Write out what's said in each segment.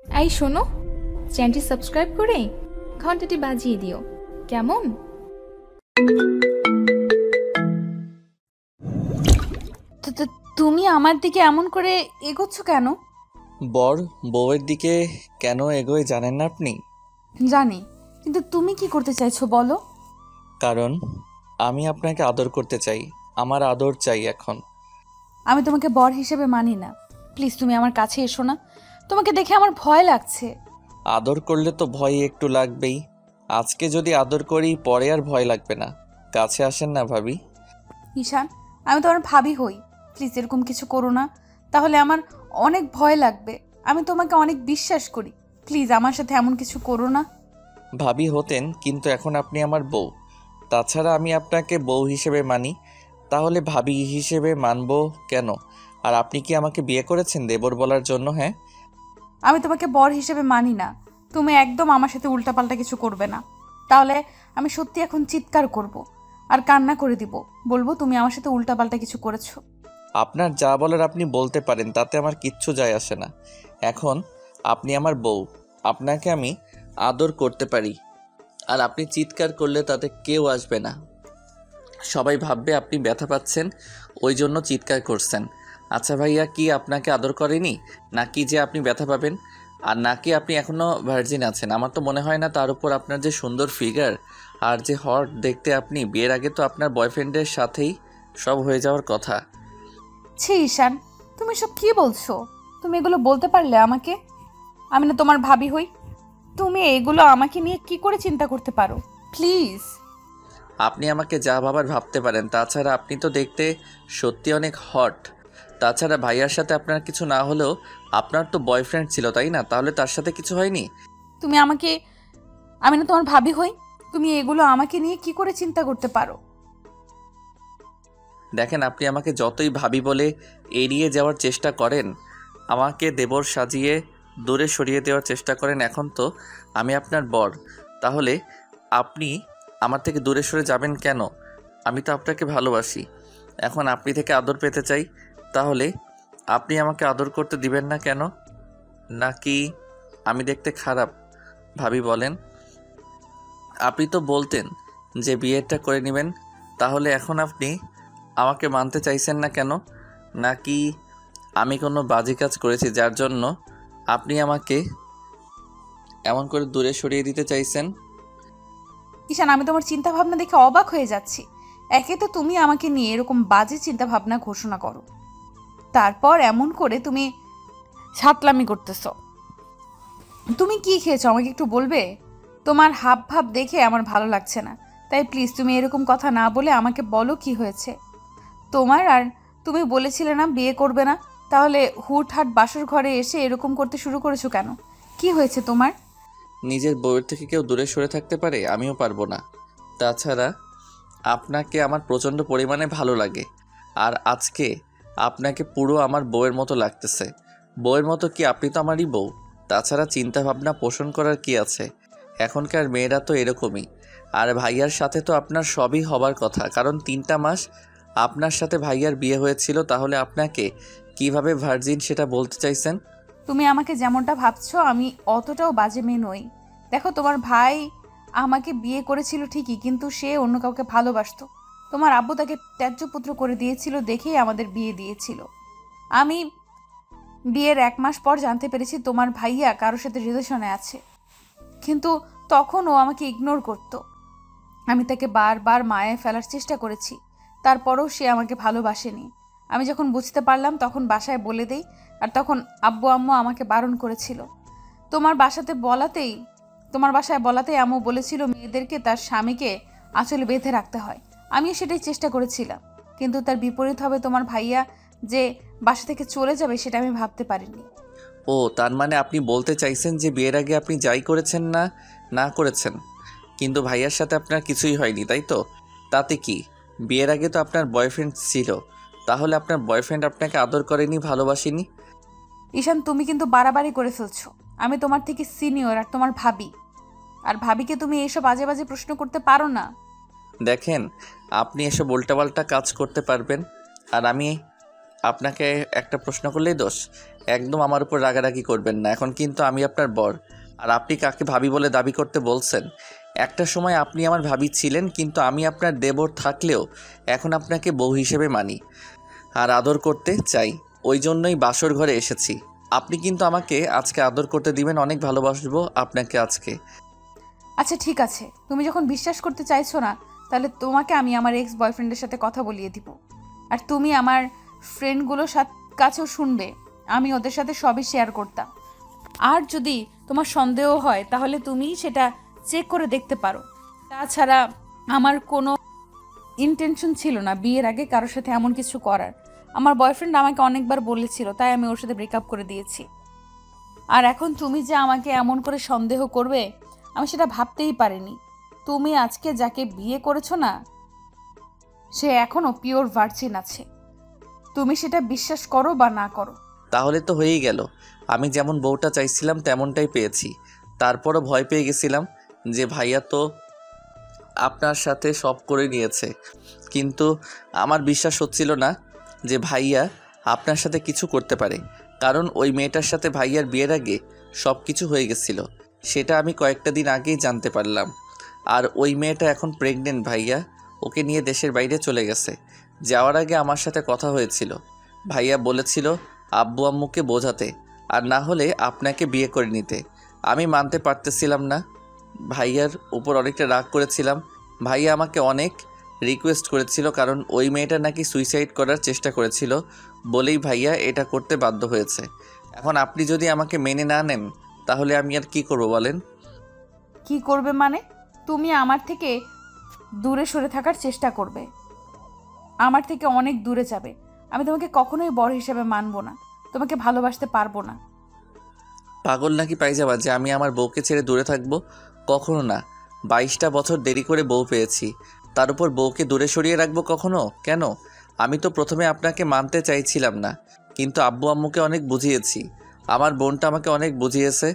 এই শোনো, চ্যানেলটি সাবস্ক্রাইব করে ঘন্টাটি বাজিয়ে দিও, কেমন? তুমি আমার দিকে এমন করে এগোচ্ছ কেন? বর বউয়ের দিকে কেন এগোয় জানেন না আপনি? জানি, কিন্তু তুমি কি করতে চাইছো বলো? কারণ আমি আপনাকে আদর করতে চাই। আমার আদর চাই এখন। আমি তোমাকে বর হিসেবে মানি না। প্লিজ তুমি আমার কাছে এসো না, তোমাকে দেখে আমার ভয় লাগছে। আদর করলে তো ভয় একটু লাগবেই। আজকে যদি আদর করি পরে আর ভয় লাগবে না। কাছে আসেন না ভাবি। ঈশান, আমি তোমার ভাবি হই, প্লিজ এরকম কিছু করো না, তাহলে আমার অনেক ভয় লাগবে। আমি তোমাকে অনেক বিশ্বাস করি, প্লিজ আমার সাথে এমন কিছু করো না। ভাবি হতেন, কিন্তু এখন আপনি আমার বউ। তাছাড়া আমি আপনাকে বউ হিসেবে মানি, তাহলে ভাবি হিসেবে মানবো কেন? আর আপনি কি আমাকে বিয়ে করেছেন দেবর বলার জন্য? হ্যাঁ। আমি তোমাকে বর হিসেবে মানি না। তুমি একদম আমার সাথে উল্টাপাল্টা কিছু করবে না, তাহলে আমি সত্যি এখন চিৎকার করব আর কান্না করে দিব, বলবো তুমি আমার সাথে উল্টাপাল্টা কিছু করেছো। আপনার যা বলার আপনি বলতে পারেন, তাতে আমার কিচ্ছু যায় আসে না। এখন আপনি আমার বউ, আপনাকে আমি আদর করতে পারি। আর আপনি চিৎকার করলে তাতে কেউ আসবে না। সবাই ভাববে আপনি ব্যথা পাচ্ছেন, ওই জন্য চিৎকার করছেন। আচ্ছা ভাইয়া, কি আপনাকে আদর করেনি? নাকি যে আপনি ব্যথা পাবেন? আর নাকি আপনি এখনও ভার্জিন আছেন? আমার তো মনে হয় না। তার উপর আপনার যে সুন্দর ফিগার আর যে হট দেখতে আপনি, বিয়ের আগে তো আপনার বয়ফ্রেন্ডের সাথেই সব হয়ে যাওয়ার কথা। ছি ঈশান, তুমি সব কি বলছো? তুমি এগুলো বলতে পারলে আমাকে? আমি না তোমার ভাবি হই? তুমি এগুলো আমাকে নিয়ে কি করে চিন্তা করতে পারো? প্লিজ। আপনি আমাকে যা ভাবার ভাবতে পারেন, তাছাড়া আপনি তো দেখতে সত্যি অনেক হট। তাছাড়া ভাইয়ার সাথে আপনার কিছু না হলেও আপনার তো বয়ফ্রেন্ড ছিল, তাই না? তাহলে তার সাথে কিছু হয়নি? তুমি আমাকে, আমি না তোমার ভাবি হই? তুমি এগুলো আমাকে নিয়ে কি করে চিন্তা করতে পারো? দেখেন, আপনি আমাকে যতই ভাবি বলে এড়িয়ে যাওয়ার চেষ্টা করেন, আমাকে দেবর সাজিয়ে দূরে সরিয়ে দেওয়ার চেষ্টা করেন, এখন তো আমি আপনার বর। তাহলে আপনি আমার থেকে দূরে সরে যাবেন কেন? আমি তো আপনাকে ভালোবাসি। এখন আপনি থেকে আদর পেতে চাই। তাহলে আপনি আমাকে আদর করতে দিবেন না কেন? নাকি আমি দেখতে খারাপ ভাবি বলেন? আপনি তো বলতেন যে বিয়েটা করে নেবেন, তাহলে এখন আপনি আমাকে মানতে চাইছেন না কেন? নাকি আমি কোনো বাজে কাজ করেছি যার জন্য আপনি আমাকে এমন করে দূরে সরিয়ে দিতে চাইছেন? ঈশান, আমি তোমার চিন্তা ভাবনা দেখে অবাক হয়ে যাচ্ছি। একে তো তুমি আমাকে নিয়ে এরকম বাজে চিন্তা ভাবনা ঘোষণা করো, তারপর এমন করে তুমি ছাতলামি করতেছো। তুমি কি খেয়েছো আমাকে একটু বলবে? তোমার হাব ভাব দেখে আমার ভালো লাগছে না, তাই প্লিজ তুমি এরকম কথা না বলে আমাকে বলো কি হয়েছে তোমার। আর তুমি বলেছিলে না বিয়ে করবে না, তাহলে হুটহাট বাসর ঘরে এসে এরকম করতে শুরু করেছো কেন? কি হয়েছে তোমার? নিজের বউয়ের থেকে কেউ দূরে সরে থাকতে পারে? আমিও পারবো না। তাছাড়া আপনাকে আমার প্রচণ্ড পরিমাণে ভালো লাগে। আর আজকে আপনাকে পুরো আমার বউয়ের মতো লাগতেছে। বউয়ের মতো কি? আপনি তো আমারই বউ। তাছাড়া চিন্তা ভাবনা পোষণ করার কি আছে? এখনকার মেয়েরা তো এরকমই। আর ভাইয়ার সাথে তো আপনার সবই হবার কথা, কারণ 3টা মাস আপনার সাথে ভাইয়ার বিয়ে হয়েছিল। তাহলে আপনাকে কিভাবে ভার্জিন সেটা বলতে চাইছেন? তুমি আমাকে যেমনটা ভাবছো আমি অতটাও বাজে মেয়ে নই। দেখো, তোমার ভাই আমাকে বিয়ে করেছিল ঠিকই, কিন্তু সে অন্য কাউকে ভালোবাসতো। তোমার আব্বু তাকে ত্যায্য পুত্র করে দিয়েছিল দেখেই আমাদের বিয়ে দিয়েছিল। আমি বিয়ের 1 মাস পর জানতে পেরেছি তোমার ভাইয়া কারোর সাথে রিলেশনে আছে, কিন্তু তখন ও আমাকে ইগনোর করতো। আমি তাকে বারবার মায়ায় ফেলার চেষ্টা করেছি, তারপরও সে আমাকে ভালোবাসেনি। আমি যখন বুঝতে পারলাম তখন বাসায় বলে দেই, আর তখন আব্বু আম্মু আমাকে বারণ করেছিল। তোমার বাসাতে বলাতেই তোমার বাসায় বলাতেই আম্মু বলেছিল মেয়েদেরকে তার স্বামীকে আঁচলে বেঁধে রাখতে হয়। আমিও সেটাই চেষ্টা করেছিলাম, কিন্তু তার বিপরীত হবে তোমার ভাইয়া যে বাসা থেকে চলে যাবে, সেটা আমি ভাবতে পারিনি। ও, তার মানে আপনি বলতে চাইছেন যে বিয়ের আগে আপনি যাই করেছেন না না করেছেন, কিন্তু ভাইয়ার সাথে আপনার কিছুই হয়নি, তাই তো? তাতে কি? বিয়ের আগে তো আপনার বয়ফ্রেন্ড ছিল। তাহলে আপনার বয়ফ্রেন্ড আপনাকে আদর করেনি, ভালোবাসেনি? ঈশান, তুমি কিন্তু বাড়াবাড়ি করে ফেলছো। আমি তোমার থেকে সিনিয়র আর তোমার ভাবি, আর ভাবিকে তুমি এইসব বাজে বাজে প্রশ্ন করতে পারো না। দেখেন, আপনি এসব উল্টাপাল্টা কাজ করতে পারবেন, আর আমি আপনাকে একটা প্রশ্ন করলেই দোষ? একদম আমার উপর রাগারাগি করবেন না। এখন কিন্তু আমি আপনার বর, আর আপনি কাকে ভাবি বলে দাবি করতে বলছেন? একটা সময় আপনি আমার ভাবি ছিলেন, কিন্তু আমি আপনার দেবর থাকলেও এখন আপনাকে বউ হিসেবে মানি আর আদর করতে চাই। ওই জন্যই বাসর ঘরে এসেছি। আপনি কিন্তু আমাকে আজকে আদর করতে দিবেন, অনেক ভালোবাসবো আপনাকে আজকে। আচ্ছা ঠিক আছে, তুমি যখন বিশ্বাস করতে চাইছো না, তাহলে তোমাকে আমি আমার এক্স বয়ফ্রেন্ডের সাথে কথা বলিয়ে দিব। আর তুমি আমার ফ্রেন্ডগুলোর কাছেও শুনবে, আমি ওদের সাথে সবই শেয়ার করতাম। আর যদি তোমার সন্দেহ হয় তাহলে তুমি সেটা চেক করে দেখতে পারো। তাছাড়া আমার কোনো ইন্টেনশন ছিল না বিয়ের আগে কারোর সাথে এমন কিছু করার। আমার বয়ফ্রেন্ড আমাকে অনেকবার বলেছিল, তাই আমি ওর সাথে ব্রেকআপ করে দিয়েছি। আর এখন তুমি যে আমাকে এমন করে সন্দেহ করবে, আমি সেটা ভাবতেই পারিনি। তুমি আজকে যাকে বিয়ে করেছো না, সে এখনো পিওর ভার্জিন আছে। তুমি সেটা বিশ্বাস করো বা না করো। তাহলে তো হয়েই গেল। আমি যেমন বউটা চাইছিলাম তেমনটাই পেয়েছি। তারপরও ভয় পেয়ে গেছিলাম যে ভাইয়া তো আপনার সাথে সব করে নিয়েছে, কিন্তু আমার বিশ্বাস হচ্ছিল না যে ভাইয়া আপনার সাথে কিছু করতে পারে। কারণ ওই মেয়েটার সাথে ভাইয়ার বিয়ের আগে সব কিছু হয়ে গেছিল, সেটা আমি কয়েকটা দিন আগেই জানতে পারলাম। আর ওই মেয়েটা এখন প্রেগনেন্ট ভাইয়া, ওকে নিয়ে দেশের বাইরে চলে গেছে। যাওয়ার আগে আমার সাথে কথা হয়েছিল, ভাইয়া বলেছিল আব্বু আম্মুকে বোঝাতে, আর না হলে আপনাকে বিয়ে করে নিতে। আমি মানতে পারতেছিলাম না, ভাইয়ার উপর অনেকটা রাগ করেছিলাম। ভাইয়া আমাকে অনেক রিকোয়েস্ট করেছিল, কারণ ওই মেয়েটা নাকি সুইসাইড করার চেষ্টা করেছিল বলেই ভাইয়া এটা করতে বাধ্য হয়েছে। এখন আপনি যদি আমাকে মেনে না নেন তাহলে আমি আর কি করব বলেন? কি করবে মানে? তুমি আমার থেকে দূরে সরে থাকার চেষ্টা করবে, আমার থেকে অনেক দূরে যাবে। আমি তোমাকে কখনোই বর হিসেবে মানবো না, তোমাকে ভালোবাসতে পারবো না। পাগল নাকি পাইজামা যে আমি আমার বউকে ছেড়ে দূরে থাকবো? কখনো না। 22টা বছর দেরি করে বউ পেয়েছি, তার উপর বউকে দূরে সরিয়ে রাখবো কখনো? কেন? আমি তো প্রথমে আপনাকে মানতে চাইছিলাম না, কিন্তু আব্বু আম্মুকে অনেক বুঝিয়েছি। আমার বোনটা আমাকে অনেক বুঝিয়েছে,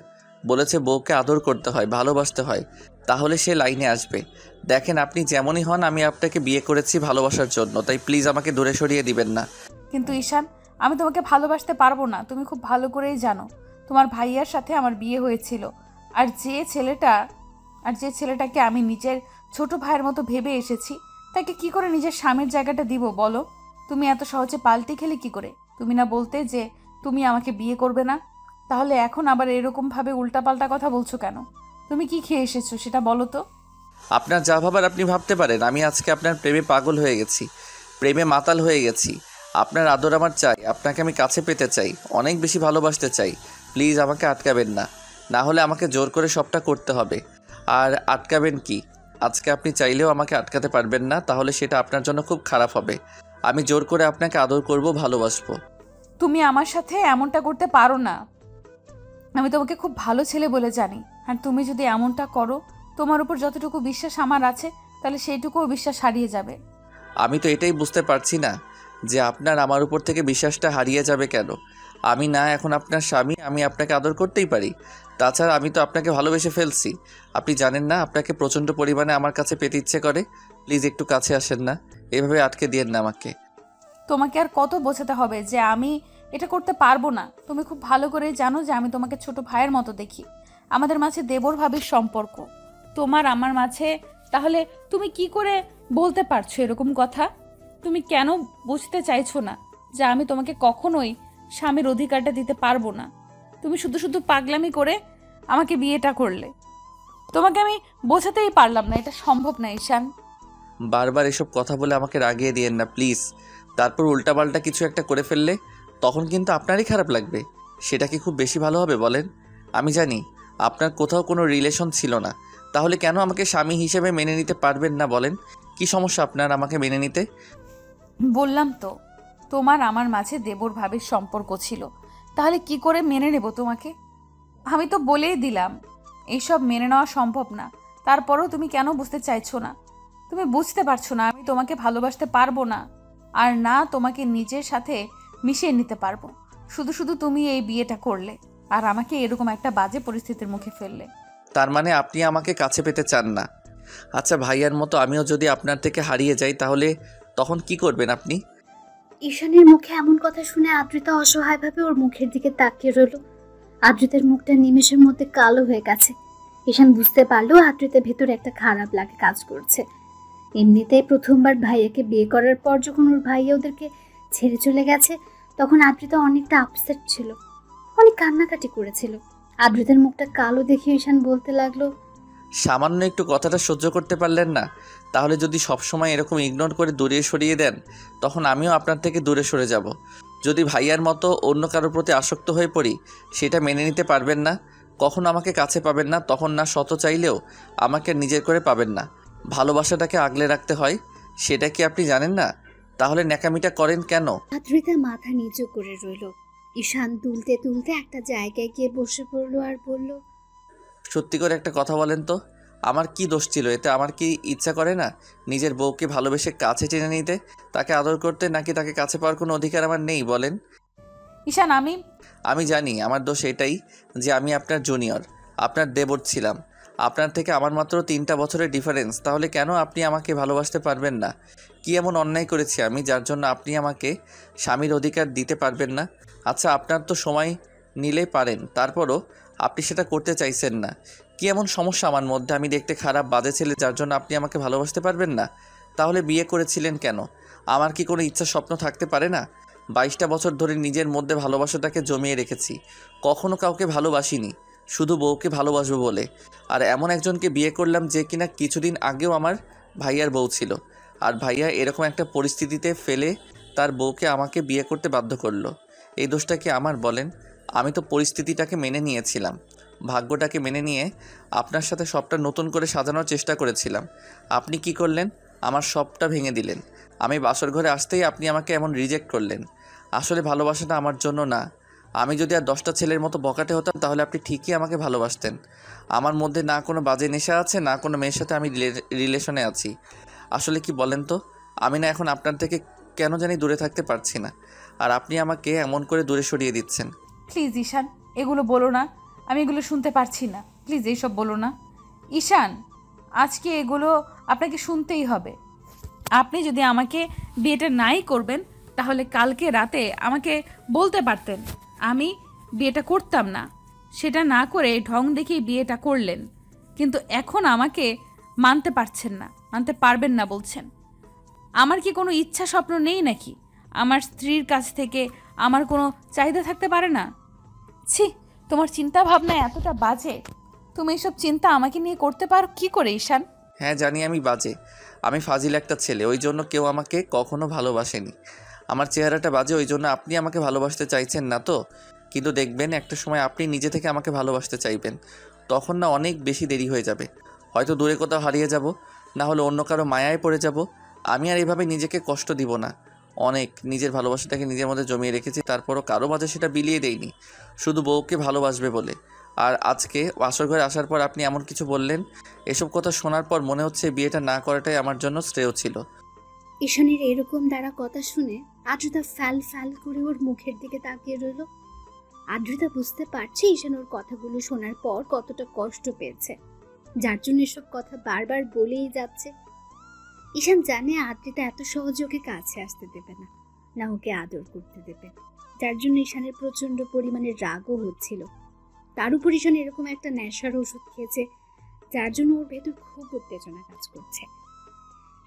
বলেছে বউকে আদর করতে হয়, ভালোবাসতে হয়, তাহলে সে লাইনে আসবে। দেখেন আপনি যেমনই হন, আমি আপনাকে বিয়ে করেছি ভালোবাসার জন্য, তাই প্লিজ আমাকে দূরে সরিয়ে দিবেন না। কিন্তু ঈশান, আমি তোমাকে ভালোবাসতে পারবো না, তুমি খুব ভালো করেই জানো। তোমার ভাইয়ার সাথে আমার বিয়ে হয়েছিল, আর যে ছেলেটাকে আমি নিজের ছোট ভাইয়ের মতো ভেবে এসেছি, তাকে কি করে নিজের স্বামীর জায়গাটা দিব বলো? তুমি এত সহজে পাল্টে খেলে কি করে? তুমি না বলতে যে তুমি আমাকে বিয়ে করবে না? তাহলে এখন আবার এরকমভাবে উল্টাপাল্টা কথা বলছো কেন? তুমি কি খেয়ে এসেছো সেটা বলো তো। আপনার যা ভাবার আপনি ভাবতে পারেন। আমি আজকে আপনার প্রেমে পাগল হয়ে গেছি, প্রেমে মাতাল হয়ে গেছি। আপনার আদর আমার চাই, আপনাকে আমি কাছে পেতে চাই, অনেক বেশি ভালোবাসতে চাই। প্লিজ আমাকে আটকাবেন না, না হলে আমাকে জোর করে সবটা করতে হবে। আর আটকাবেন কি? আজকে আপনি চাইলেও আমাকে আটকাতে পারবেন না, তাহলে সেটা আপনার জন্য খুব খারাপ হবে। আমি জোর করে আপনাকে আদর করব, ভালোবাসবো। তুমি আমার সাথে এমনটা করতে পারো না, আমি তোমাকে খুব ভালো ছেলে বলে জানি। আর তুমি যদি এমনটা করো, তোমার উপর যতটুকু বিশ্বাস আমার আছে, তাহলে সেইটুকুও বিশ্বাস হারিয়ে যাবে। আমি তো এটাই বুঝতে পারছি না যে আপনার আমার উপর থেকে বিশ্বাসটা হারিয়ে যাবে কেন। আমি না এখন আপনার স্বামী, আমি আপনাকে আদর করতেই পারি। তাছাড়া আমি তো আপনাকে ভালোবেসে ফেলছি। আপনি জানেন না, আপনাকে প্রচণ্ড পরিমাণে আমার কাছে পেতে ইচ্ছে করে। প্লিজ একটু কাছে আসেন না, এভাবে আটকে দিয়েন না আমাকে। তোমাকে আর কত বোঝাতে হবে যে আমি এটা করতে পারবো না? তুমি খুব ভালো করেই জানো যে আমি তোমাকে ছোট ভাইয়ের মতো দেখি। আমাদের মাঝে দেবর ভাবির সম্পর্ক, তোমার আমার মাঝে। তাহলে তুমি কি করে বলতে পারছো এরকম কথা? তুমি কেন বুঝতে চাইছো না যে আমি তোমাকে কখনোই স্বামীর অধিকারটা দিতে পারবো না? তুমি শুধু শুধু পাগলামি করে আমাকে বিয়েটা করলে। তোমাকে আমি বোঝাতেই পারলাম না, এটা সম্ভব না ঈশান। বারবার এসব কথা বলে আমাকে রাগিয়ে দিয়েন না প্লিজ। তারপর উল্টাপাল্টা কিছু একটা করে ফেললে তখন কিন্তু আপনারই খারাপ লাগবে। সেটা কি খুব বেশি ভালো হবে বলেন? আমি জানি আপনার কোথাও কোনো রিলেশন ছিল না, তাহলে কেন আমাকে স্বামী হিসেবে মেনে নিতে পারবেন না বলেন? কি সমস্যা আপনার আমাকে মেনে নিতে? বললাম তো, তোমার আমার মাঝে দেবর ভাবের সম্পর্ক ছিল, তাহলে কি করে মেনে নেব তোমাকে? আমি তো বলেই দিলাম এইসব মেনে নেওয়া সম্ভব না। তারপরও তুমি কেন বুঝতে চাইছো না? তুমি বুঝতে পারছো না আমি তোমাকে ভালোবাসতে পারবো না, আর না তোমাকে নিজের সাথে মিশিয়ে নিতে পারবো। শুধু শুধু তুমি এই বিয়েটা করলে আর আমাকে এরকম একটা বাজে পরিস্থিতির মুখে ফেললে। তার মানে আপনি আমাকে কাছে পেতে চান না? আচ্ছা, ভাইয়ার মতো আমিও যদি আপনার থেকে হারিয়ে যাই তাহলে তখন কি করবেন আপনি? ঈশানের মুখে এমন কথা শুনে আদ্রিতা অসহায়ভাবে ওর মুখের দিকে তাকিয়ে রইল। আদ্রিতার মুখটা নিমেষের মধ্যে কালো হয়ে গেছে। ঈশান বুঝতে পারলো আদ্রিতার ভেতরে একটা খারাপ লাগে কাজ করছে। এমনিতেই প্রথমবার ভাইয়াকে বিয়ে করার পর যখন ওর ভাইয়া ওদেরকে ছেড়ে চলে গেছে, তখন আদ্রিতা অনেকটা আপসেট ছিল, অনেক কান্নাকাটি করেছিল। আদ্রিতার মুখটা কালো দেখে ঈশান বলতে লাগলো, সামান্য একটু কথাটা সহ্য করতে পারলেন না? তাহলে যদি সবসময় এরকম ইগনোর করে দূরে সরিয়ে দেন, তখন আমিও আপনার থেকে দূরে সরে যাব। যদি ভাইয়ার মতো অন্য কারোর প্রতি আসক্ত হয়ে পড়ি, সেটা মেনে নিতে পারবেন না। কখনো আমাকে কাছে পাবেন না, তখন না শত চাইলেও আমাকে নিজের করে পাবেন না। ভালোবাসাটাকে আগলে রাখতে হয়, সেটা কি আপনি জানেন না? তাহলে ন্যাকামিটা করেন কেন? আদ্রিতা মাথা নিচু করে রইল। ঈশান তুলতে তুলতে একটা জায়গায় গিয়ে বসে পড়লো আর বলল, সত্যি করে একটা কথা বলেন তো, আমার কি দোষ ছিল এতে? আমার কি ইচ্ছা করে না নিজের বউকে ভালোবেসে কাছে টেনে নিতে, তাকে আদর করতে? নাকি তাকে কাছে পাওয়ার কোনো অধিকার আমার নেই বলেন? ঈশান আমি জানি আমার দোষ এটাই যে আমি আপনার জুনিয়র, আপনার দেবর ছিলাম। আপনার থেকে আমার মাত্র 3টা বছরের ডিফারেন্স। তাহলে কেন আপনি আমাকে ভালোবাসতে পারবেন না? কি এমন অন্যায় করেছি আমি যার জন্য আপনি আমাকে স্বামীর অধিকার দিতে পারবেন না? আচ্ছা, আপনার তো সময় নিলে পারেন, তারপরও আপনি সেটা করতে চাইছেন না। কি এমন সমস্যা আমার মধ্যে? আমি দেখতে খারাপ, বাজে ছেলে, যার জন্য আপনি আমাকে ভালোবাসতে পারবেন না? তাহলে বিয়ে করেছিলেন কেন? আমার কি কোনো ইচ্ছা স্বপ্ন থাকতে পারে না? 22টা বছর ধরে নিজের মধ্যে ভালোবাসাটাকে জমিয়ে রেখেছি। কখনো কাউকে ভালোবাসিনি, শুধু বউকে ভালোবাসবো বলে। আর এমন একজনকে বিয়ে করলাম যে কিনা কিছুদিন আগেও আমার ভাইয়ার বউ ছিল। আর ভাইয়া এরকম একটা পরিস্থিতিতে ফেলে তার বউকে আমাকে বিয়ে করতে বাধ্য করলো। এই দোষটা কি আমার বলেন? আমি তো পরিস্থিতিটাকে মেনে নিয়েছিলাম, ভাগ্যটাকে মেনে নিয়ে আপনার সাথে সবটা নতুন করে সাজানোর চেষ্টা করেছিলাম। আপনি কি করলেন? আমার সবটা ভেঙে দিলেন। আমি বাসর ঘরে আসতেই আপনি আমাকে এমন রিজেক্ট করলেন। আসলে ভালোবাসাটা আমার জন্য না। আমি যদি আর 10টা ছেলের মতো বকাটে হতাম, তাহলে আপনি ঠিকই আমাকে ভালোবাসতেন। আমার মধ্যে না কোনো বাজে নেশা আছে, না কোনো মেয়ের সাথে আমি রিলেশনে আছি। আসলে কি বলেন তো, আমি না এখন আপনার থেকে কেন জানি দূরে থাকতে পারছি না, আর আপনি আমাকে এমন করে দূরে সরিয়ে দিচ্ছেন। প্লিজ ঈশান, এগুলো বলো না। আমি এগুলো শুনতে পারছি না। প্লিজ এইসব বলো না ঈশান। আজকে এগুলো আপনাকে শুনতেই হবে। আপনি যদি আমাকে বিয়েটা নাই করবেন, তাহলে কালকে রাতে আমাকে বলতে পারতেন। আমি বিয়েটা করতাম না। সেটা না করে ঢং দেখিয়ে বিয়েটা করলেন। কিন্তু এখন আমাকে মানতে পারছেন না, মানতে পারবেন না বলছেন। আমার কি কোনো ইচ্ছা স্বপ্ন নেই নাকি? আমার স্ত্রীর কাছ থেকে আমার কোনো চাহিদা থাকতে পারে না? ছি, তোমার চিন্তা ভাবনা এতটা বাজে। তুমি এসব চিন্তা আমাকে নিয়ে করতে পারো কি করে ঈশান? হ্যাঁ জানি আমি বাজে, আমি ফাজিল একটা ছেলে, ওই জন্য কেউ আমাকে কখনো ভালোবাসেনি। আমার চেহারাটা বাজে, ওই জন্য আপনি আমাকে ভালোবাসতে চাইছেন না তো। কিন্তু দেখবেন একটা সময় আপনি নিজে থেকে আমাকে ভালোবাসতে চাইবেন, তখন না অনেক বেশি দেরি হয়ে যাবে। হয়তো দূরে কোথাও হারিয়ে যাব, না হলে অন্য কারো মায়ায় পড়ে যাব। আমি আর এভাবে নিজেকে কষ্ট দিব না। অনেক নিজের ভালোবাসাটাকে নিজের মধ্যে জমিয়ে রেখেছি, তারপরও কারো মাঝে সেটা বিলিয়ে দেইনি, শুধু বউকে ভালোবাসবে বলে। আর আজকে বাসর ঘরে আসার পর আপনি এমন কিছু বললেন, এসব কথা শোনার পর মনে হচ্ছে বিয়েটা না করাটাই আমার জন্য শ্রেয় ছিল। ঈশানের এরকম দ্বারা কথা শুনে আদ্রিতা ফ্যাল ফ্যাল করে ওর মুখের দিকে তাকিয়ে রইল। আদ্রিতা বুঝতে পারছে ঈশান ওর কথাগুলো শোনার পর কতটা কষ্ট পেয়েছে, যার জন্য এসব কথা বারবার বলেই যাচ্ছে। ঈশান জানে আদ্রিতা এত সহজে ওকে কাছে আসতে দেবে না, না ওকে আদর করতে দেবে, যার জন্য ঈশানের প্রচন্ড পরিমাণে রাগও হচ্ছিল। তার উপর ঈশান এরকম একটা নেশার ওষুধ খেয়েছে, যার জন্য ওর ভেতর খুব উত্তেজনা কাজ করছে।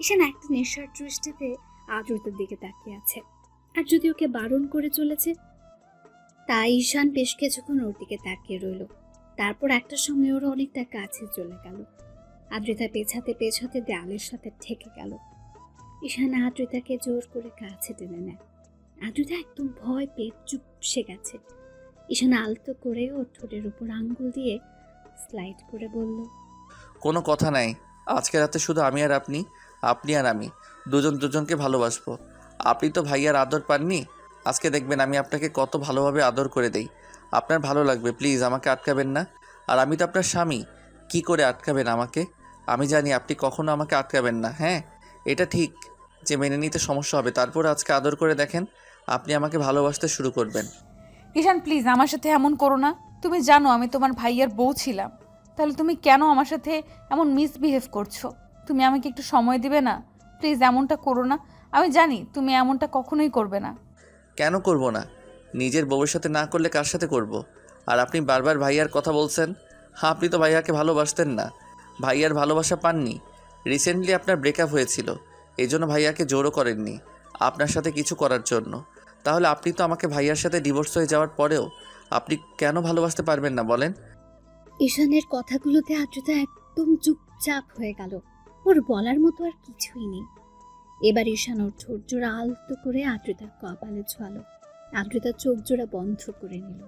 ঈশান একটা নেশার দৃষ্টিতে আদ্রিতার দিকে তাকিয়ে আছে, আর যদি ওকে বারণ করে চলেছে। তাই ঈশান বেশ কিছুক্ষণ ওর দিকে তাকিয়ে রইল। তারপর একটা সময় ওরা অনেকটা কাছে চলে গেল। আদ্রিতা পেছাতে পেছাতে দেয়ালের সাথে ঠেকে গেল। ঈশান আদ্রিতাকে জোর করে কাছে টেনে নেয়। আদ্রিতা একদম ভয় পেয়ে চুপসে গেছে। ঈশান আলতো করে ওর ঠোঁটের উপর আঙ্গুল দিয়ে স্লাইড করে বলল, কোনো কথা নাই, আজকে রাতে শুধু আমি আর আপনি, আপনি আর আমি দুজন দুজনকে ভালোবাসবো। আপনি তো ভাইয়ার আদর পাননি, আজকে দেখবেন আমি আপনাকে কত ভালোভাবে আদর করে দেই। আপনার ভালো লাগবে, প্লিজ আমাকে আটকাবেন না। আর আমি তো আপনার স্বামী, কি করে আটকাবেন আমাকে? আমি জানি আপনি কখনো আমাকে আটকাবেন না। হ্যাঁ, এটা ঠিক যে মেনে নিতে সমস্যা হবে, তারপর আজকে আদর করে দেখেন, আপনি আমাকে ভালোবাসতে শুরু করবেন। ঈশান প্লিজ আমার সাথে এমন করো না। তুমি জানো আমি তোমার ভাইয়ার বউ ছিলাম, তাহলে তুমি কেন আমার সাথে এমন মিসবিহেভ করছো? তুমি আমাকে একটু সময় দিবে না? প্লিজ এমনটা করো না। আমি জানি তুমি এমনটা কখনোই করবে না। কেন করব না? নিজের বউয়ের সাথে না করলে কার সাথে করব? আর আপনি বারবার ভাইয়ার কথা বলছেন। হ্যাঁ, আপনি তো ভাইয়াকে ভালোবাসতেন না, ভাইয়ার ভালোবাসা পাননি। রিসেন্টলি আপনার ব্রেকআপ হয়েছিল, এই জন্য ভাইয়াকে জোরও করেননি আপনার সাথে কিছু করার জন্য। তাহলে আপনি তো আমাকে ভাইয়ার সাথে ডিভোর্স হয়ে যাওয়ার পরেও আপনি কেন ভালোবাসতে পারবেন না বলেন? ঈশানের কথাগুলোতে আদ্রিতা একদম চুপচাপ হয়ে গেল। ওর বলার মতো আর কিছুই নেই। এবার ঈশান ওর ঠোঁট জোড়া আলতো করে আদ্রিতার কপালে ছোঁয়ালো। আদ্রিতা চোখ জোড়া বন্ধ করে নিল।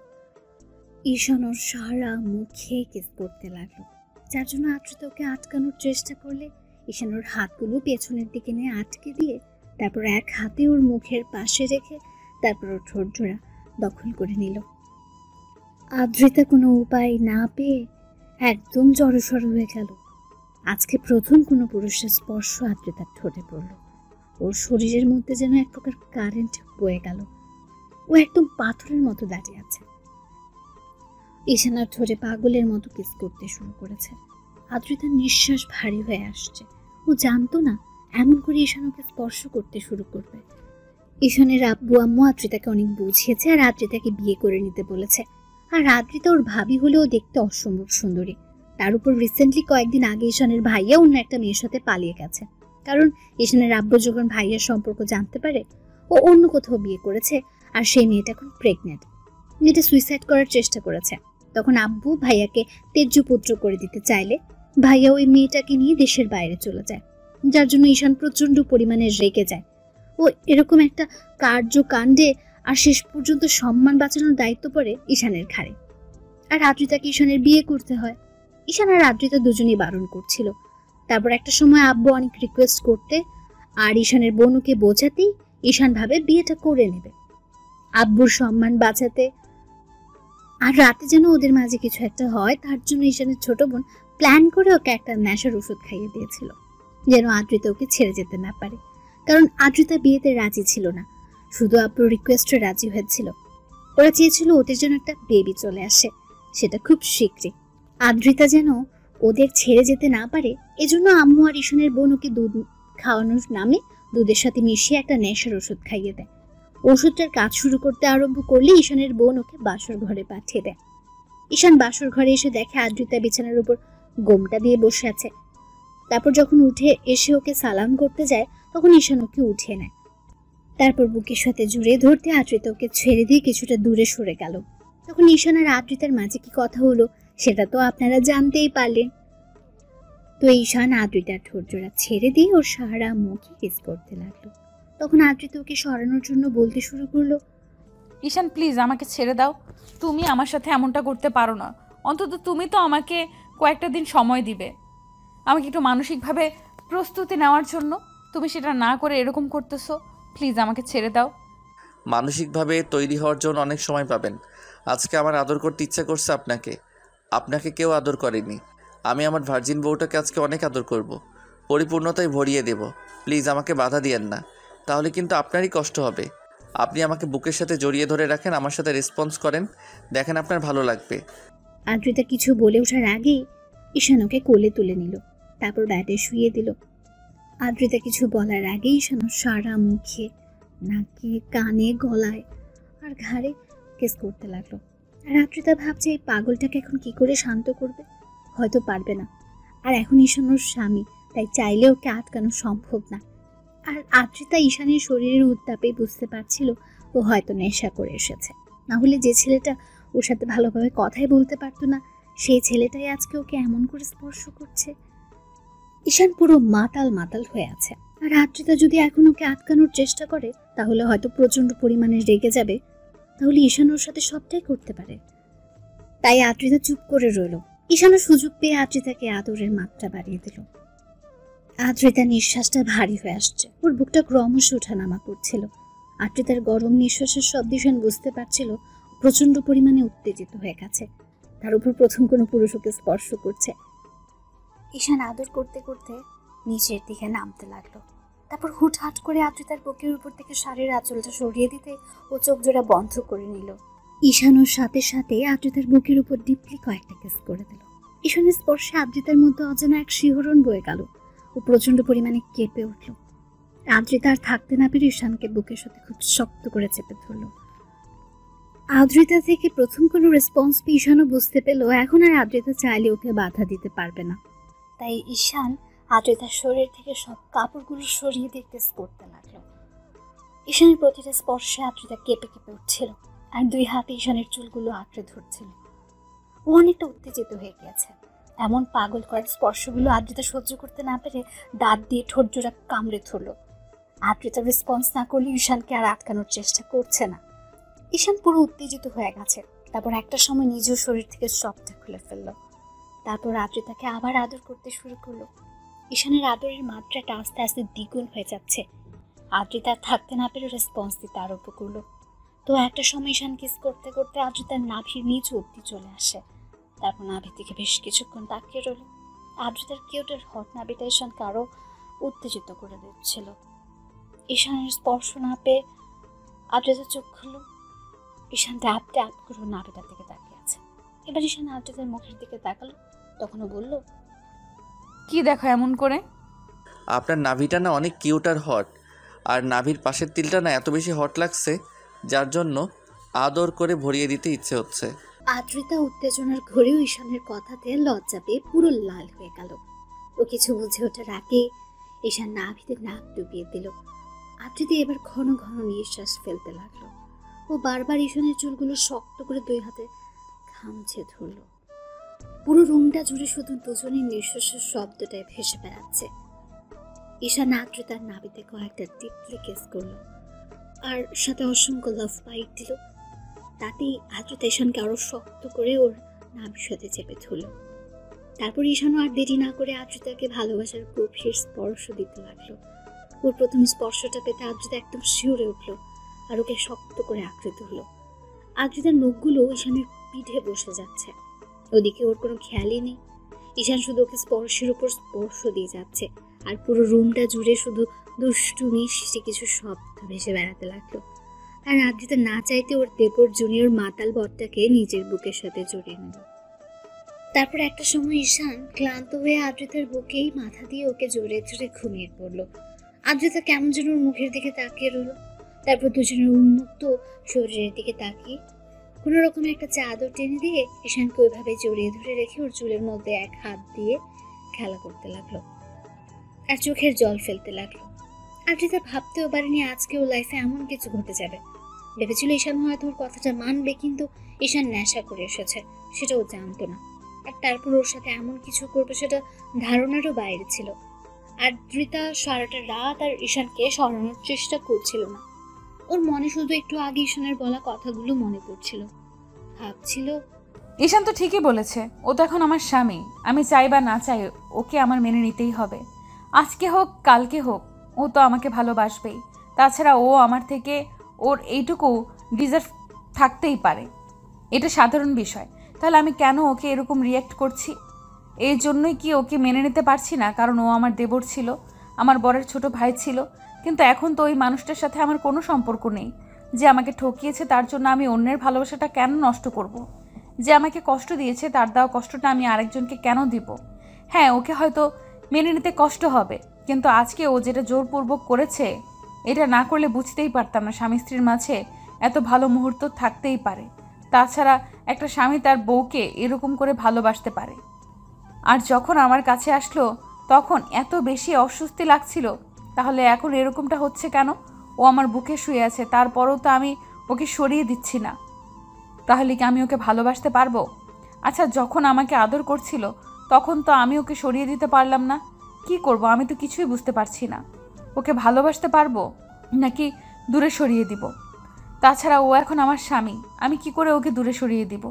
ঈশান ওর সারা মুখে কিস করতে লাগলো, যার জন্য আদ্রিতা ওকে আটকানোর চেষ্টা করলে ঈশান ওর হাতগুলো পেছনের দিকে নিয়ে আটকে দিয়ে তারপর এক হাতে ওর মুখের পাশে রেখে তারপর ওর ঠোঁট জোড়া দখল করে নিল। আদ্রিতা কোনো উপায় না পেয়ে একদম জড়সড় হয়ে গেল। আজকে প্রথম কোনো পুরুষের স্পর্শ আদ্রিতার ঠোঁটে পড়ল। ওর শরীরের মধ্যে যেন এক প্রকার কারেন্ট বয়ে গেল। ও একদম পাথরের মতো দাঁড়িয়ে আছে। ঈশানার ঠোঁটে পাগলের মতো কিস করতে শুরু করেছে। আদ্রিতার নিঃশ্বাস ভারী হয়ে আসছে। ও জানতো না এমন করে ঈশান ওকে স্পর্শ করতে শুরু করবে। ঈশানের আব্বু আম্মু আদ্রিতাকে অনেক বুঝিয়েছে আর আদ্রিতাকে বিয়ে করে নিতে বলেছে। আর আদ্রিতা ওর ভাবি হলেও দেখতে অসম্ভব সুন্দরী। তার উপর রিসেন্টলি কয়েকদিন আগে ঈশানের ভাইয়া অন্য একটা মেয়ের সাথে পালিয়ে গেছে। কারণ ঈশানের আব্বু যখন ভাইয়ার সম্পর্ক জানতে পারে ও অন্য কোথাও বিয়ে করেছে আর সেই মেয়েটা এখন প্রেগনেন্ট। মেয়েটা সুইসাইড করার চেষ্টা করেছে। তখন আব্বু ভাইয়াকে তেজ্য পুত্র করে দিতে চাইলে ভাইয়া ওই মেয়েটাকে নিয়ে দেশের বাইরে চলে যায়, যার জন্য ঈশান প্রচন্ড পরিমাণে রেগে যায়। ও এরকম একটা কার্যকাণ্ডে আর শেষ পর্যন্ত সম্মান বাঁচানোর দায়িত্ব পড়ে ঈশানের ঘাড়ে। আর আদ্রিতাকে ঈশানের বিয়ে করতে হয়। ঈশান আর আদ্রিতা দুজনেই বারণ করছিল। তারপর একটা সময় আব্বু অনেক রিকোয়েস্ট করতে আর ঈশানের বোনকে বোঝাতেই ঈশান ভাবে বিয়েটা করে নেবে আব্বুর সম্মান বাঁচাতে। আর রাতে যেন ওদের মাঝে কিছু একটা হয় তার জন্য ঈশানের ছোট বোন প্ল্যান করে ওকে একটা নেশার ওষুধ খাইয়ে দিয়েছিল, যেন আদ্রিতা ওকে ছেড়ে যেতে না পারে। কারণ আদ্রিতা বিয়েতে রাজি ছিল না, শুধু আব্বুর রিকোয়েস্টে রাজি হয়েছিল। ওরা চেয়েছিল ওদের জন্য একটা বেবি চলে আসে, সেটা খুব শীঘ্রই। আদ্রিতা যেন ওদের ছেড়ে যেতে না পারে এজন্য আম্মু আর ঈশানের বোন ওকে দুধ খাওয়ানোর নামে দুধের সাথে মিশিয়ে একটা নেশার ওষুধ খাইয়ে দেয়। ওষুধটার কাজ শুরু করতে আরম্ভ করলে ঈশানের বোন ওকে বাসর ঘরে পাঠিয়ে দেয়। ঈশান বাসর ঘরে এসে দেখে আদ্রিতা বিছানার উপর গোমটা দিয়ে বসে আছে। তারপর যখন উঠে এসে ওকে সালাম করতে যায় তখন ঈশান ওকে উঠিয়ে নেয়। তারপর বুকের সাথে জড়িয়ে ধরতে আদ্রিতা ওকে ছেড়ে দিয়ে কিছুটা দূরে সরে গেল। তখন ঈশান আর আদ্রিতার মাঝে কি কথা হলো সেটা তো আপনারা জানতেই পারলেন। তো ঈশান আদ্রিতার ঠোঁট জোড়া ছেড়ে দিয়ে ওর সারা মুখে কিস করতে লাগলো। তখন আদ্রিতা ওকে সরানোর জন্য বলতে শুরু করলো, ঈশান প্লিজ আমাকে ছেড়ে দাও। তুমি আমার সাথে এমনটা করতে পারো না। অন্তত তুমি তো আমাকে কয়েকটা দিন সময় দিবে, আমাকে একটু মানসিকভাবে প্রস্তুতি নেওয়ার জন্য। তুমি সেটা না করে এরকম করতেছো। প্লিজ আমাকে ছেড়ে দাও। মানসিকভাবে তৈরি হওয়ার জন্য অনেক সময় পাবেন। আজকে আমার আদর করতে ইচ্ছা করছে আপনাকে, আপনাকে কেউ আদর করেনি। আমি আমার ভার্জিন বউটাকে আজকে অনেক আদর করব, পরিপূর্ণতায় ভরিয়ে দেব। প্লিজ আমাকে বাধা দিয়েন না, তাহলে কিন্তু আপনারই কষ্ট হবে। আপনি আমাকে বুকের সাথে জড়িয়ে ধরে রাখেন, আমার সাথে রেসপন্স করেন, দেখেন আপনার ভালো লাগবে। আদ্রিতা কিছু বলে ওঠার আগেই ঈশান ওকে কোলে তুলে নিল, তারপর ব্যাটে শুয়ে দিল। আদ্রিতা কিছু বলার আগেই ঈশান ওর সারা মুখে, নাকে, কানে, গলায় আর ঘাড়ে কিস করতে লাগলো। আর আদ্রিতা ভাবছে এই পাগলটাকে এখন কি করে শান্ত করবে, হয়তো পারবে না। আর এখন ঈশান ওর স্বামী, তাই চাইলে ওকে আটকানো সম্ভব না। আর আদ্রিতা ঈশানের শরীরের উত্তাপে বুঝতে পারছিল ও হয়তো নেশা করে এসেছে, না হলে যে ছেলেটা ওর সাথে ভালোভাবে কথাই বলতে পারতো না সেই ছেলেটাই আজকে ওকে এমন করে স্পর্শ করছে। ঈশান পুরো মাতাল মাতাল হয়ে আছে। আর আদ্রিতা যদি এখন ওকে আটকানোর চেষ্টা করে তাহলে হয়তো প্রচন্ড পরিমাণে রেগে যাবে, তাহলে ঈশান ওর সাথে সবটাই করতে পারে। তাই আদ্রিতা চুপ করে রইল। ঈশানও সুযোগ পেয়ে আদ্রিতাকে আদরের মাত্রা বাড়িয়ে দিল। আদ্রিতার নিঃশ্বাসটা ভারী হয়ে আসছে, ওর বুকটা ক্রমশ ওঠানামা করছিল। আদ্রিতার গরম নিঃশ্বাসের শব্দ ঈশান বুঝতে পারছিল প্রচন্ড পরিমাণে উত্তেজিত হয়ে গেছে। তার উপর প্রথম কোনো পুরুষ ওকে স্পর্শ করছে। ঈশান আদর করতে করতে নিচের দিকে নামতে লাগলো। তারপর হুটহাট করে আদ্রিতার বুকের উপর থেকে শাড়ির আঁচলটা সরিয়ে দিতে ও চোখ জোড়া বন্ধ করে নিল। ঈশান ওর সাথে সাথে আদ্রিতার বুকের উপর ডিপলি কয়েকটা কিস করে দিল। ঈশানের স্পর্শে আদ্রিতার মধ্যে অজানা এক শিহরণ বয়ে গেল। ও প্রচন্ড পরিমাণে কেঁপে উঠল। আদ্রিতা আর থাকতে না পেরে ঈশানকে বুকের সাথে খুব শক্ত করে চেপে ধরল। আদ্রিতা থেকে প্রথম কোনো রেসপন্স পেয়ে ঈশানও বুঝতে পেল এখন আর আদ্রিতা চাইলে ওকে বাধা দিতে পারবে না। তাই ঈশান আদ্রিতার শরীর থেকে সব কাপড়গুলো সরিয়ে দিয়ে কিস করতে লাগলো। ঈশানের প্রতিটা স্পর্শে আদ্রিতা কেঁপে কেঁপে উঠছিল আর দুই হাতে ঈশানের চুলগুলো আঁকড়ে ধরছিল। ও অনেকটা উত্তেজিত হয়ে গিয়েছে। এমন পাগল করার স্পর্শগুলো আদ্রিতা সহ্য করতে না পেরে দাঁত দিয়ে ঠোঁট জোড়া কামড়ে ধরল। আদ্রিতা রেসপন্স না করলে ঈশানকে আর আটকানোর চেষ্টা করছে না। ঈশান পুরো উত্তেজিত হয়ে গেছে। তারপর একটা সময় নিজের শরীর থেকে সবটা খুলে ফেলল। তারপর আদ্রিতাকে আবার আদর করতে শুরু করলো। ঈশানের আদরের মাত্রাটা আস্তে আস্তে দ্বিগুণ হয়ে যাচ্ছে। আদ্রিতা থাকতে না পেরে রেসপন্স দিতে আরম্ভ করলো। তো একটা সময় ঈশান কিস করতে করতে আদ্রিতার নাভির নিচ অব্দি চলে আসে। তারপর নাভি থেকে বেশ কিছুক্ষণ তাকিয়ে রইল। আদ্রিতার কিউটের হট নাভিটা ঈশানকে আরো উত্তেজিত করে দিচ্ছিল। ঈশানের স্পর্শ না পেয়ে আদ্রিতা চোখ খুলল। ঈশান ট্যাপ ট্যাপ করে নাভিটার দিকে তাকিয়ে আছে। এবার ঈশান আদ্রিতার মুখের দিকে তাকালো। তখনও বলল, কি দেখো এমন করে? আপনার নাভিটা না অনেক কিউট আর হট, আর নাভির পাশের তিলটা না এত বেশি হট লাগছে যার জন্য আদর করে ভরিয়ে দিতে ইচ্ছে হচ্ছে। আদ্রিতা উত্তেজনার ঘরেও ঈশানের কথাতে লজ্জা পেয়ে পুরো লাল হয়ে গেল। ও কিছু বুঝে ওঠার আগে ঈশান নাভিতে নাক ডুবিয়ে দিল। আদ্রিতা এবার ঘন ঘন নিঃশ্বাস ফেলতে লাগলো। ও বারবার ঈশানের চুলগুলো শক্ত করে দুই হাতে খামছে ধরল। পুরো রুমটা জুড়ে শুধু দুজনের নিঃশ্বাসের শব্দটাই ভেসে বেড়াচ্ছে। ঈশান আদ্রিতার নাভিতে কয়েকটা টিপলি কেস করলো আর সাথে অসংখ্য লাভ বাইট দিল। তাতেই আদ্রিতা ঈশানকে আরো শক্ত করে ওর নাভির সাথে চেপে ধরল। তারপর ঈশানও আর দেরি না করে আদ্রিতাকে ভালোবাসার গভীর স্পর্শ দিতে লাগলো। ওর প্রথম স্পর্শটা পেতে আদ্রিতা একদম শিউরে উঠলো আর ওকে শক্ত করে আঁকড়ে ধরলো। আদ্রিতার নখগুলো ঈশানের পিঠে বসে যাচ্ছে। ওদিকে ওর কোনো খেয়ালই নেই। ঈশান শুধু ওকে স্পর্শের উপর স্পর্শ দিয়ে যাচ্ছে আর পুরো রুমটা জুড়ে শুধু দুষ্টু মিষ্টি কিছু শব্দ ভেসে বেড়াতে লাগলো। আর আদ্রিতা না চাইতে ওর দেবর জুনিয়র মাতাল বরটাকে নিজের বুকের সাথে জড়িয়ে নিল। তারপর একটা সময় ঈশান ক্লান্ত হয়ে আদ্রিতার বুকেই মাথা দিয়ে ওকে জড়িয়ে ধরে ঘুমিয়ে পড়লো। আদ্রিতা কেমন যেন ওর মুখের দিকে তাকিয়ে রইল। তারপর দুজনের উন্মুক্ত শরীরের দিকে তাকিয়ে কোনো রকম একটা চাদর টেনে দিয়ে ঈশানকে ওইভাবে জড়িয়ে ধরে রেখে ওর চুলের মধ্যে এক হাত দিয়ে খেলা করতে লাগলো আর চোখের জল ফেলতে লাগলো। আদ্রিতা ভাবতেও পারেনি আজকে ও লাইফে এমন কিছু ঘটে যাবে। ভেবেছিল ঈশান হয়তো ওর কথাটা মানবে, কিন্তু ঈশান নেশা করে এসেছে সেটা ও জানতো না। আর তারপর ওর সাথে এমন কিছু করবে সেটা ধারণারও বাইরে ছিল। আদ্রিতা সারাটা রাত আর ঈশানকে সরানোর চেষ্টা করছিল না। ওর মনে শুধু একটু আগে ঈশানের বলা কথাগুলো মনে পড়ছিল। ভাবছিল, ঈশান তো ঠিকই বলেছে, ও তো এখন আমার স্বামী। আমি চাই বা না চাই ওকে আমার মেনে নিতেই হবে। আজকে হোক কালকে হোক, ও তো আমাকে ভালোবাসবেই। তাছাড়া ও আমার থেকে ওর এইটুকু ডিজার্ভ থাকতেই পারে, এটা সাধারণ বিষয়। তাহলে আমি কেন ওকে এরকম রিয়্যাক্ট করছি? এই জন্যই কি ওকে মেনে নিতে পারছি না? কারণ ও আমার দেবর ছিল, আমার বরের ছোট ভাই ছিল। কিন্তু এখন তো ওই মানুষটার সাথে আমার কোনো সম্পর্ক নেই। যে আমাকে ঠকিয়েছে তার জন্য আমি অন্যের ভালোবাসাটা কেন নষ্ট করব? যে আমাকে কষ্ট দিয়েছে তার দেওয়া কষ্টটা আমি আরেকজনকে কেন দিব? হ্যাঁ, ওকে হয়তো মেনে নিতে কষ্ট হবে, কিন্তু আজকে ও যেটা জোরপূর্বক করেছে, এটা না করলে বুঝতেই পারতাম না স্বামী স্ত্রীর মাঝে এত ভালো মুহূর্ত থাকতেই পারে। তাছাড়া একটা স্বামী তার বউকে এরকম করে ভালোবাসতে পারে। আর যখন আমার কাছে আসলো তখন এত বেশি অস্বস্তি লাগছিল, তাহলে এখন এরকমটা হচ্ছে কেন? ও আমার বুকে শুয়ে আছে, তারপরেও তো আমি ওকে সরিয়ে দিচ্ছি না। তাহলে কি আমি ওকে ভালোবাসতে পারবো? আচ্ছা, যখন আমাকে আদর করছিল তখন তো আমি ওকে সরিয়ে দিতে পারলাম না। কি করব? আমি তো কিছুই বুঝতে পারছি না। ওকে ভালোবাসতে পারবো নাকি দূরে সরিয়ে দিব? তাছাড়া ও এখন আমার স্বামী, আমি কি করে ওকে দূরে সরিয়ে দিব?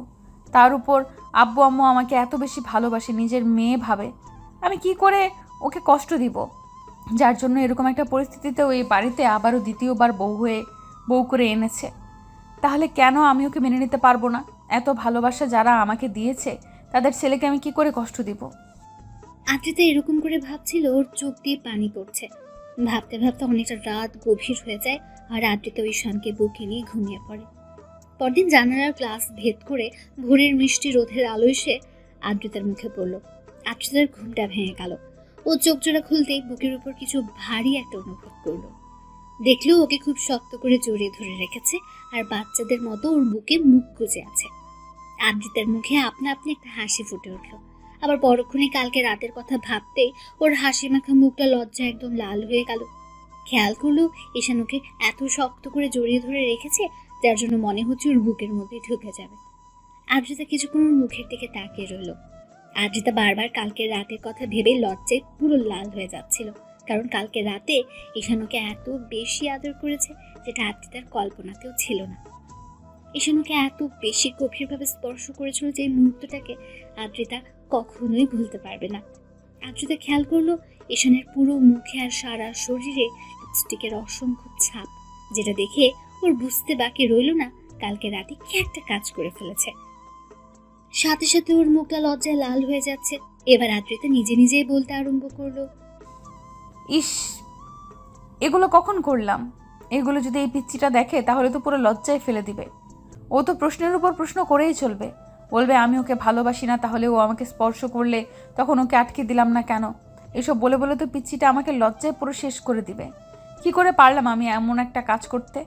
তার উপর আব্বু আম্মু আমাকে এত বেশি ভালোবাসে, নিজের মেয়ে ভাবে। আমি কি করে ওকে কষ্ট দিব? যার জন্য এরকম একটা পরিস্থিতিতে ওই বাড়িতে আবারও দ্বিতীয়বার বউ করে এনেছে। তাহলে কেন আমি ওকে মেনে নিতে পারবো না? এত ভালোবাসা যারা আমাকে দিয়েছে তাদের ছেলেকে আমি কি করে কষ্ট দিব? আদ্রিতা এরকম করে ভাবছিল, ওর চোখ দিয়ে পানি পড়ছে। ভাবতে ভাবতে অনেকটা রাত গভীর হয়ে যায় আর আদ্রিতা ঈশানকে বুকে নিয়ে ঘুমিয়ে পড়ে। পরদিন জানালার গ্লাস ভেদ করে ভোরের মিষ্টি রোদের আলো এসে আদ্রিতার মুখে পড়ল। আদ্রিতার ঘুমটা ভেঙে গেল। ও চোখ জোড়া খুলতেই বুকের উপর কিছু ভারী একটা অনুভব করলো। দেখলো ওকে খুব শক্ত করে জড়িয়ে ধরে রেখেছে, আর বাচ্চাদের মতো ওর বুকে মুখ গুজে আছে। আদ্রিতার মুখে আপনা আপনি একটা হাসি ফুটে উঠলো। আবার পরক্ষণে কালকে রাতের কথা ভাবতেই ওর হাসি মাখা মুখটা লজ্জা একদম লাল হয়ে গেল। খেয়াল করলো ঈশান ওকে এত শক্ত করে জড়িয়ে ধরে রেখেছে, যার জন্য মনে হচ্ছে ওর বুকের মধ্যে ঢুকে যাবে। আদ্রিতা কিছুক্ষণ ওর মুখের দিকে তাকিয়ে রইল। আদ্রিতা বারবার কালকের রাতের কথা ভেবে লজ্জায় পুরো লাল হয়ে যাচ্ছিল, কারণ কালকে রাতে ঈশান ওকে এত বেশি আদর করেছে যেটা আদ্রিতার কল্পনাতেও ছিল না। ঈশান ওকে এত বেশি গভীরভাবে স্পর্শ করেছিল যে মুহূর্তটাকে আদ্রিতা কখনোই ভুলতে পারবে না। আদ্রিতা খেয়াল করলো ঈশানের পুরো মুখে আর সারা শরীরে লিপস্টিকের অসংখ্য ছাপ, যেটা দেখে ওর বুঝতে বাকি রইল না কালকে রাতে কি একটা কাজ করে ফেলেছে। সাথে সাথে ওর মুখটা লজ্জায় লাল হয়ে যাচ্ছে। এবার আদ্রিতা নিজে নিজেই বলতে আরম্ভ করলো, ইস, এগুলো কখন করলাম? এগুলো যদি এই পিচ্চিটা দেখে তাহলে তো পুরো লজ্জায় ফেলে দিবে। ও তো প্রশ্নের উপর প্রশ্ন করেই চলবে, বলবে আমি ওকে ভালোবাসি না, তাহলে ও আমাকে স্পর্শ করলে তখন ওকে আটকে দিলাম না কেন? এসব বলে বলে তো পিচ্চিটা আমাকে লজ্জায় পুরো শেষ করে দিবে। কি করে পারলাম আমি এমন একটা কাজ করতে?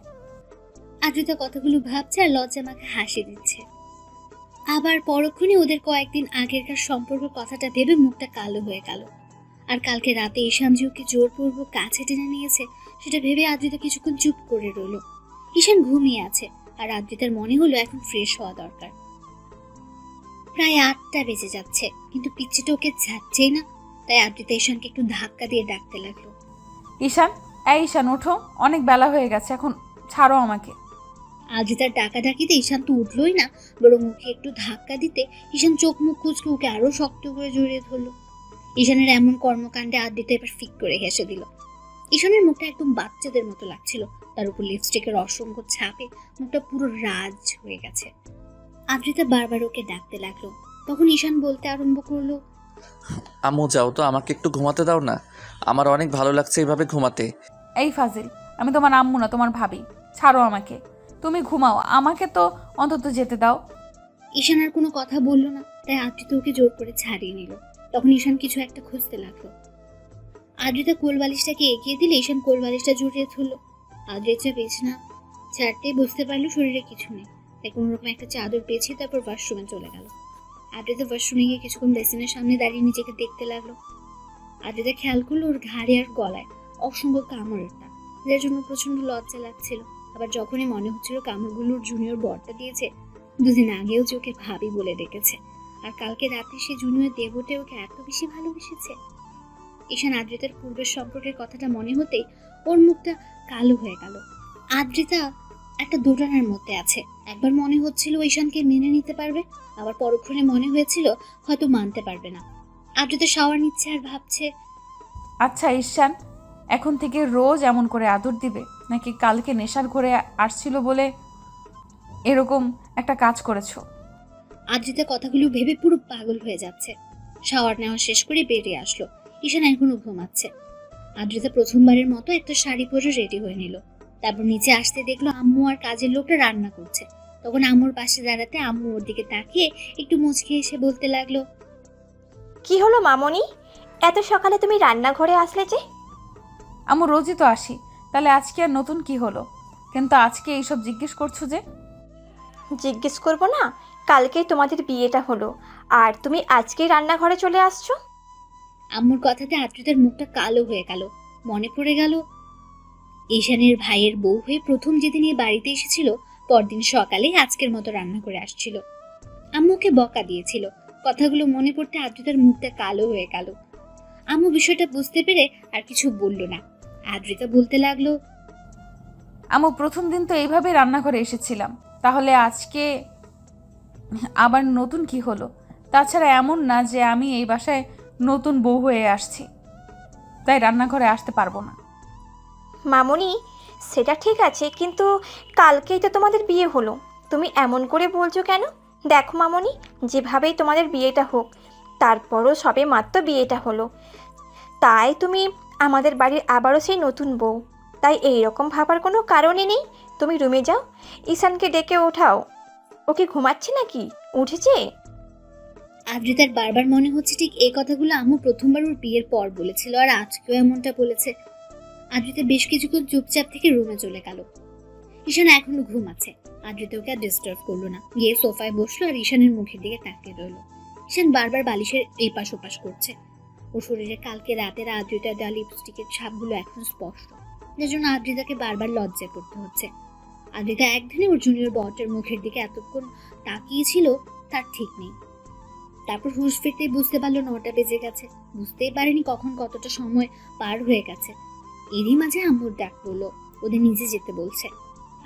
আদ্রিতা কথাগুলো ভাবছে আর লজ্জা মাখা হাসি দিচ্ছে। আবার পরক্ষণে ওদের কয়েকদিন আগেরকার সম্পর্ক কথাটা ভেবে মুখটা কালো হয়ে গেল। আর কালকে রাতে ঈশান যে ওকে জোরপূর্বক কাছে টেনে নিয়েছে সেটা ভেবে আদ্রিতা কিছুক্ষণ চুপ করে রইল। ঈশান ঘুমিয়ে আছে আর আদ্রিতার মনে হলো এখন ফ্রেশ হওয়া দরকার। প্রায় 8টা বেজে যাচ্ছে, কিন্তু পিচ্চিটা ওকে যাচ্ছেই না। তাই আদ্রিতা ঈশানকে একটু ধাক্কা দিয়ে ডাকতে লাগলো, ঈশান, এই ঈশান ওঠো, অনেক বেলা হয়ে গেছে, এখন ছাড়ো আমাকে। আদ্রিতার ডাকাডাকিতে ঈশান তো উঠলোই না, বরং ওকে একটু ধাক্কা দিতে ঈশান চোখ মুখ কুঁচকে ওকে আরো শক্ত করে জড়িয়ে ধরলো। ঈশানের এমন কর্মকাণ্ডে আদ্রিতা এবার ফিক করে হেসে দিল। ঈশানের মুখটা একদম বাচ্চাদের মতো লাগছিল, তার উপর লিপস্টিকের অসংখ্য ছাপে মুখটা পুরো রাজ হয়ে গেছে। আদ্রিতা বারবার ওকে ডাকতে লাগলো। তখন ঈশান বলতে আরম্ভ করলো, আম্মু যাও তো, আমাকে একটু ঘুমাতে দাও না, আমার অনেক ভালো লাগছে এইভাবে ঘুমাতে। এই ফাজিল, আমি তোমার আম্মু না, তোমার ভাবি। ছাড়ো আমাকে, তুমি ঘুমাও, আমাকে তো অন্তত যেতে দাও। ঈশান আর কোনো কথা বললো না, তাই আদ্রিতা ওকে জোর করে ছাড়িয়ে নিল। তখন ঈশান কিছু একটা খুঁজতে লাগলো। আদ্রিতা কোলবালিশটাকে এগিয়ে দিলে ঈশান কোলবালিশটা জড়িয়ে ধরলো। আদ্রিতা বিছানা ছাড়তেই বুঝতে পারলো শরীরে কিছু নেই, তাই কোনোরকম একটা চাদর পেঁচিয়ে তারপর ওয়াশরুমে চলে গেল। আদ্রিতা ওয়াশরুমে গিয়ে কিছুক্ষণ বেসিনের সামনে দাঁড়িয়ে নিজেকে দেখতে লাগলো। আদ্রিতা খেয়াল করলো ওর ঘাড়ে আর গলায় অসংখ্য কামড়ের দাগ, যার জন্য প্রচন্ড লজ্জা লাগছিল। আবার যখনই মনে হচ্ছিল কামড়গুলোর জুনিয়র বরটা দিয়েছে, দুদিন আগেও যে ওকে ভাবি বলে ডেকেছে, আর কালকে রাতে সে জুনিয়র দেবতে ওকে এত বেশি ভালোবেসেছে। ঈশান আদ্রিতার পূর্বের সম্পর্কের কথাটা মনে হতেই ওর মুখটা কালো হয়ে গেল। আদ্রিতা একটা দোটানার মধ্যে আছে। একবার মনে হচ্ছিল ঈশানকে মেনে নিতে পারবে, আবার পরক্ষণে মনে হয়েছিল হয়তো মানতে পারবে না। আদ্রিতা শাওয়ার নিচ্ছে আর ভাবছে, আচ্ছা ঈশান, এখন থেকে রোজ এমন করে আদর দিবে, নাকি কালকে নেশার ঘরে আসছিল বলে এরকম একটা কাজ করেছো? আদ্রিতা কথাগুলো ভেবে পুরো পাগল হয়ে যাচ্ছে। শাওয়ার নেওয়া শেষ করে বেরিয়ে আসলো। ঈশান এখনো ঘুমাচ্ছে। আদ্রিতা প্রথমবারের মতো একটা শাড়ি পরে রেডি হয়ে নিল। তারপর নিচে আসতে দেখলো আম্মু আর কাজের লোকটা রান্না করছে। তখন আম্মুর পাশে দাঁড়াতে আম্মু ওর দিকে তাকিয়ে একটু মুচকি এসে বলতে লাগলো, কি হলো মামনি, এত সকালে তুমি রান্নাঘরে আসলে যে? আমি রোজই তো আসি, তাহলে আজকে আর নতুন কি হলো? কিন্তু আজকে এইসব জিজ্ঞেস করছো যে? জিজ্ঞেস করবো না, কালকেই তোমাদের বিয়েটা হলো আর তুমি আজকেই রান্নাঘরে চলে আসছো? আম্মুর কথাতে আদ্রিতার মুখটা কালো হয়ে গেল। মনে পড়ে গেল ঈশানের ভাইয়ের বউ হয়ে প্রথম যেদিন এই বাড়িতে এসেছিল, পরদিন সকালে আজকের মতো রান্না করে আসছিল। আম্মুকে বকা দিয়েছিল। কথাগুলো মনে পড়তে আদ্রিতার মুখটা কালো হয়ে গেল। আম্মু বিষয়টা বুঝতে পেরে আর কিছু বলল না। আদ্রিতা বলতে লাগলো, আমি প্রথম দিন তো এইভাবে রান্নাঘরে এসেছিলাম, তাহলে আজকে আবার নতুন কি হলো? তাছাড়া এমন না যে আমি এই বাসায় নতুন বউ হয়ে আসছি, তাই রান্নাঘরে আসতে পারবো না। মামনি, সেটা ঠিক আছে, কিন্তু কালকেই তো তোমাদের বিয়ে হলো, তুমি এমন করে বলছো কেন? দেখো মামনি, যেভাবেই তোমাদের বিয়েটা হোক, তারপরও সবে মাত্র বিয়েটা হলো, তাই তুমি আমাদের বাড়ির আবারও সেই নতুন বউ, তাই এই রকম ভাবার কোনো কারণই নেই। তুমি রুমে যাও, ঈশানকে ডেকে ওঠাও। ও কি ঘুমাচ্ছে নাকি? উঠেছে? আদ্রিতার বারবার মনে হচ্ছে ঠিক এই কথাগুলো আম্মু প্রথমবার ওর বিয়ের পর বলেছিল, আর আজকেও এমনটা বলেছে। আদ্রিতা বেশ কিছুক্ষণ চুপচাপ থেকে রুমে চলে গেল। ঈশান এখনো ঘুমাচ্ছে। আদ্রিতা ওকে আর ডিস্টার্ব করলো না, গিয়ে সোফায় বসলো আর ঈশানের মুখের দিকে তাকিয়ে রইল। ঈশান বারবার বালিশের এই পাশ ওপাশ করছে। ওর শরীরে কালকে রাতের আদ্রিতা দেওয়া লিপস্টিকের ছাপগুলো এখন স্পষ্ট, যার জন্য আদ্রিতাকে বারবার লজ্জায় পড়তে হচ্ছে। আদ্রিতা একদিনে ওর জুনিয়র বটের মুখের দিকে এতক্ষণ তাকিয়েছিল তার ঠিক নেই। তারপর হুঁশ ফিরতেই বুঝতে পারলো 9টা বেজে গেছে। বুঝতেই পারেনি কখন কতটা সময় পার হয়ে গেছে। এরই মাঝে আম্মুর ডাক পড়লো, ওদের নিজে যেতে বলছে।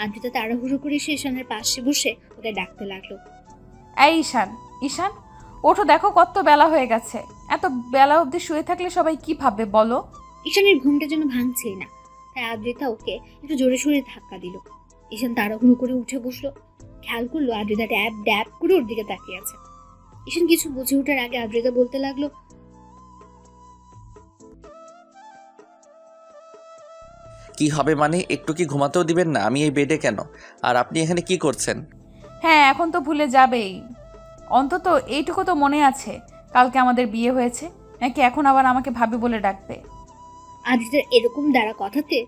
আদ্রিতা তাড়াহুড়ো করে এসে ঈশানের পাশে বসে ওকে ডাকতে লাগলো। এই ঈশান, ঈশান ওঠো, দেখো কত বেলা হয়ে গেছে। এত বেলা অবধি শুয়ে থাকলে সবাই কি ভাববে বলো? ঈশানের ঘুমটা যেন ভাঙছেই না, তাই আদ্রিতা ওকে একটু জোরে সোরে ধাক্কা দিল। ঈশান তাড়াহুড়ো করে উঠে বসলো। খেয়াল করলো আদ্রিতা ড্যাব ড্যাব করে ওর দিকে তাকিয়ে আছে। ঈশান কিছু বুঝে ওঠার আগে আদ্রিতা বলতে লাগলো, কি হবে মানে? একটু কি ঘুমাতেও দিবেন না? আমি এই বেডে কেন? আর আপনি এখানে কি করছেন? হ্যাঁ, এখন তো ভুলে যাবেই। অন্তত এইটুকু তো মনে আছে কালকে আমাদের বিয়ে হয়েছে, নাকি এখন আবার আমাকে ভাবি বলে ডাকবে? আদ্রিতার এরকম দ্বারা কথাতে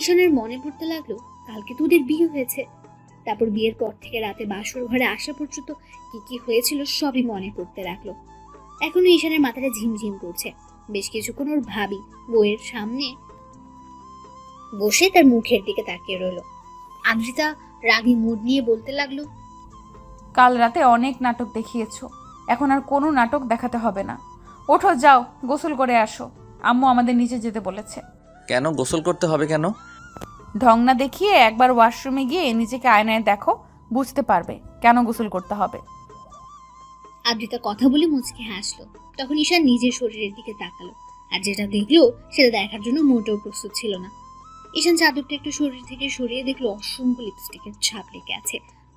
ঈশানের মনে পড়তে লাগলো কালকে তো ওদের বিয়ে হয়েছে। তারপর বিয়ের পর থেকে রাতে বাসর ঘরে আসা পর্যন্ত কি কি হয়েছিল সবই মনে পড়তে লাগলো। এখনো ঈশানের মাথাটা ঝিমঝিম করছে। বেশ কিছুক্ষণ ওর ভাবি বউয়ের সামনে বসে তার মুখের দিকে তাকিয়ে রইল। আদ্রিতা রাগী মুড নিয়ে বলতে লাগলো, কাল রাতে অনেক নাটক দেখিয়েছো, এখন আর কোনো নাটক দেখাতে হবে না। ওঠো, যাও গোসল করে আসো। আম্মু আমাদের নিচে যেতে বলেছে। কেন গোসল করতে হবে কেন? ঢং না দেখিয়ে একবার ওয়াশরুমে গিয়ে নিজেকে আয়নায় দেখো, বুঝতে পারবে কেন গোসল করতে হবে। আদ্রিতা কথা বলে মুচকে হাসলো। তখন ঈশান নিজের শরীরের দিকে তাকালো, আর যেটা দেখলো সেটা দেখার জন্য মোটেও প্রস্তুত ছিল না। ঈশান চাদরটা একটু শরীর থেকে সরিয়ে দেখলো অসংখ্য লিপস্টিকের ছাপ লেগে আছে,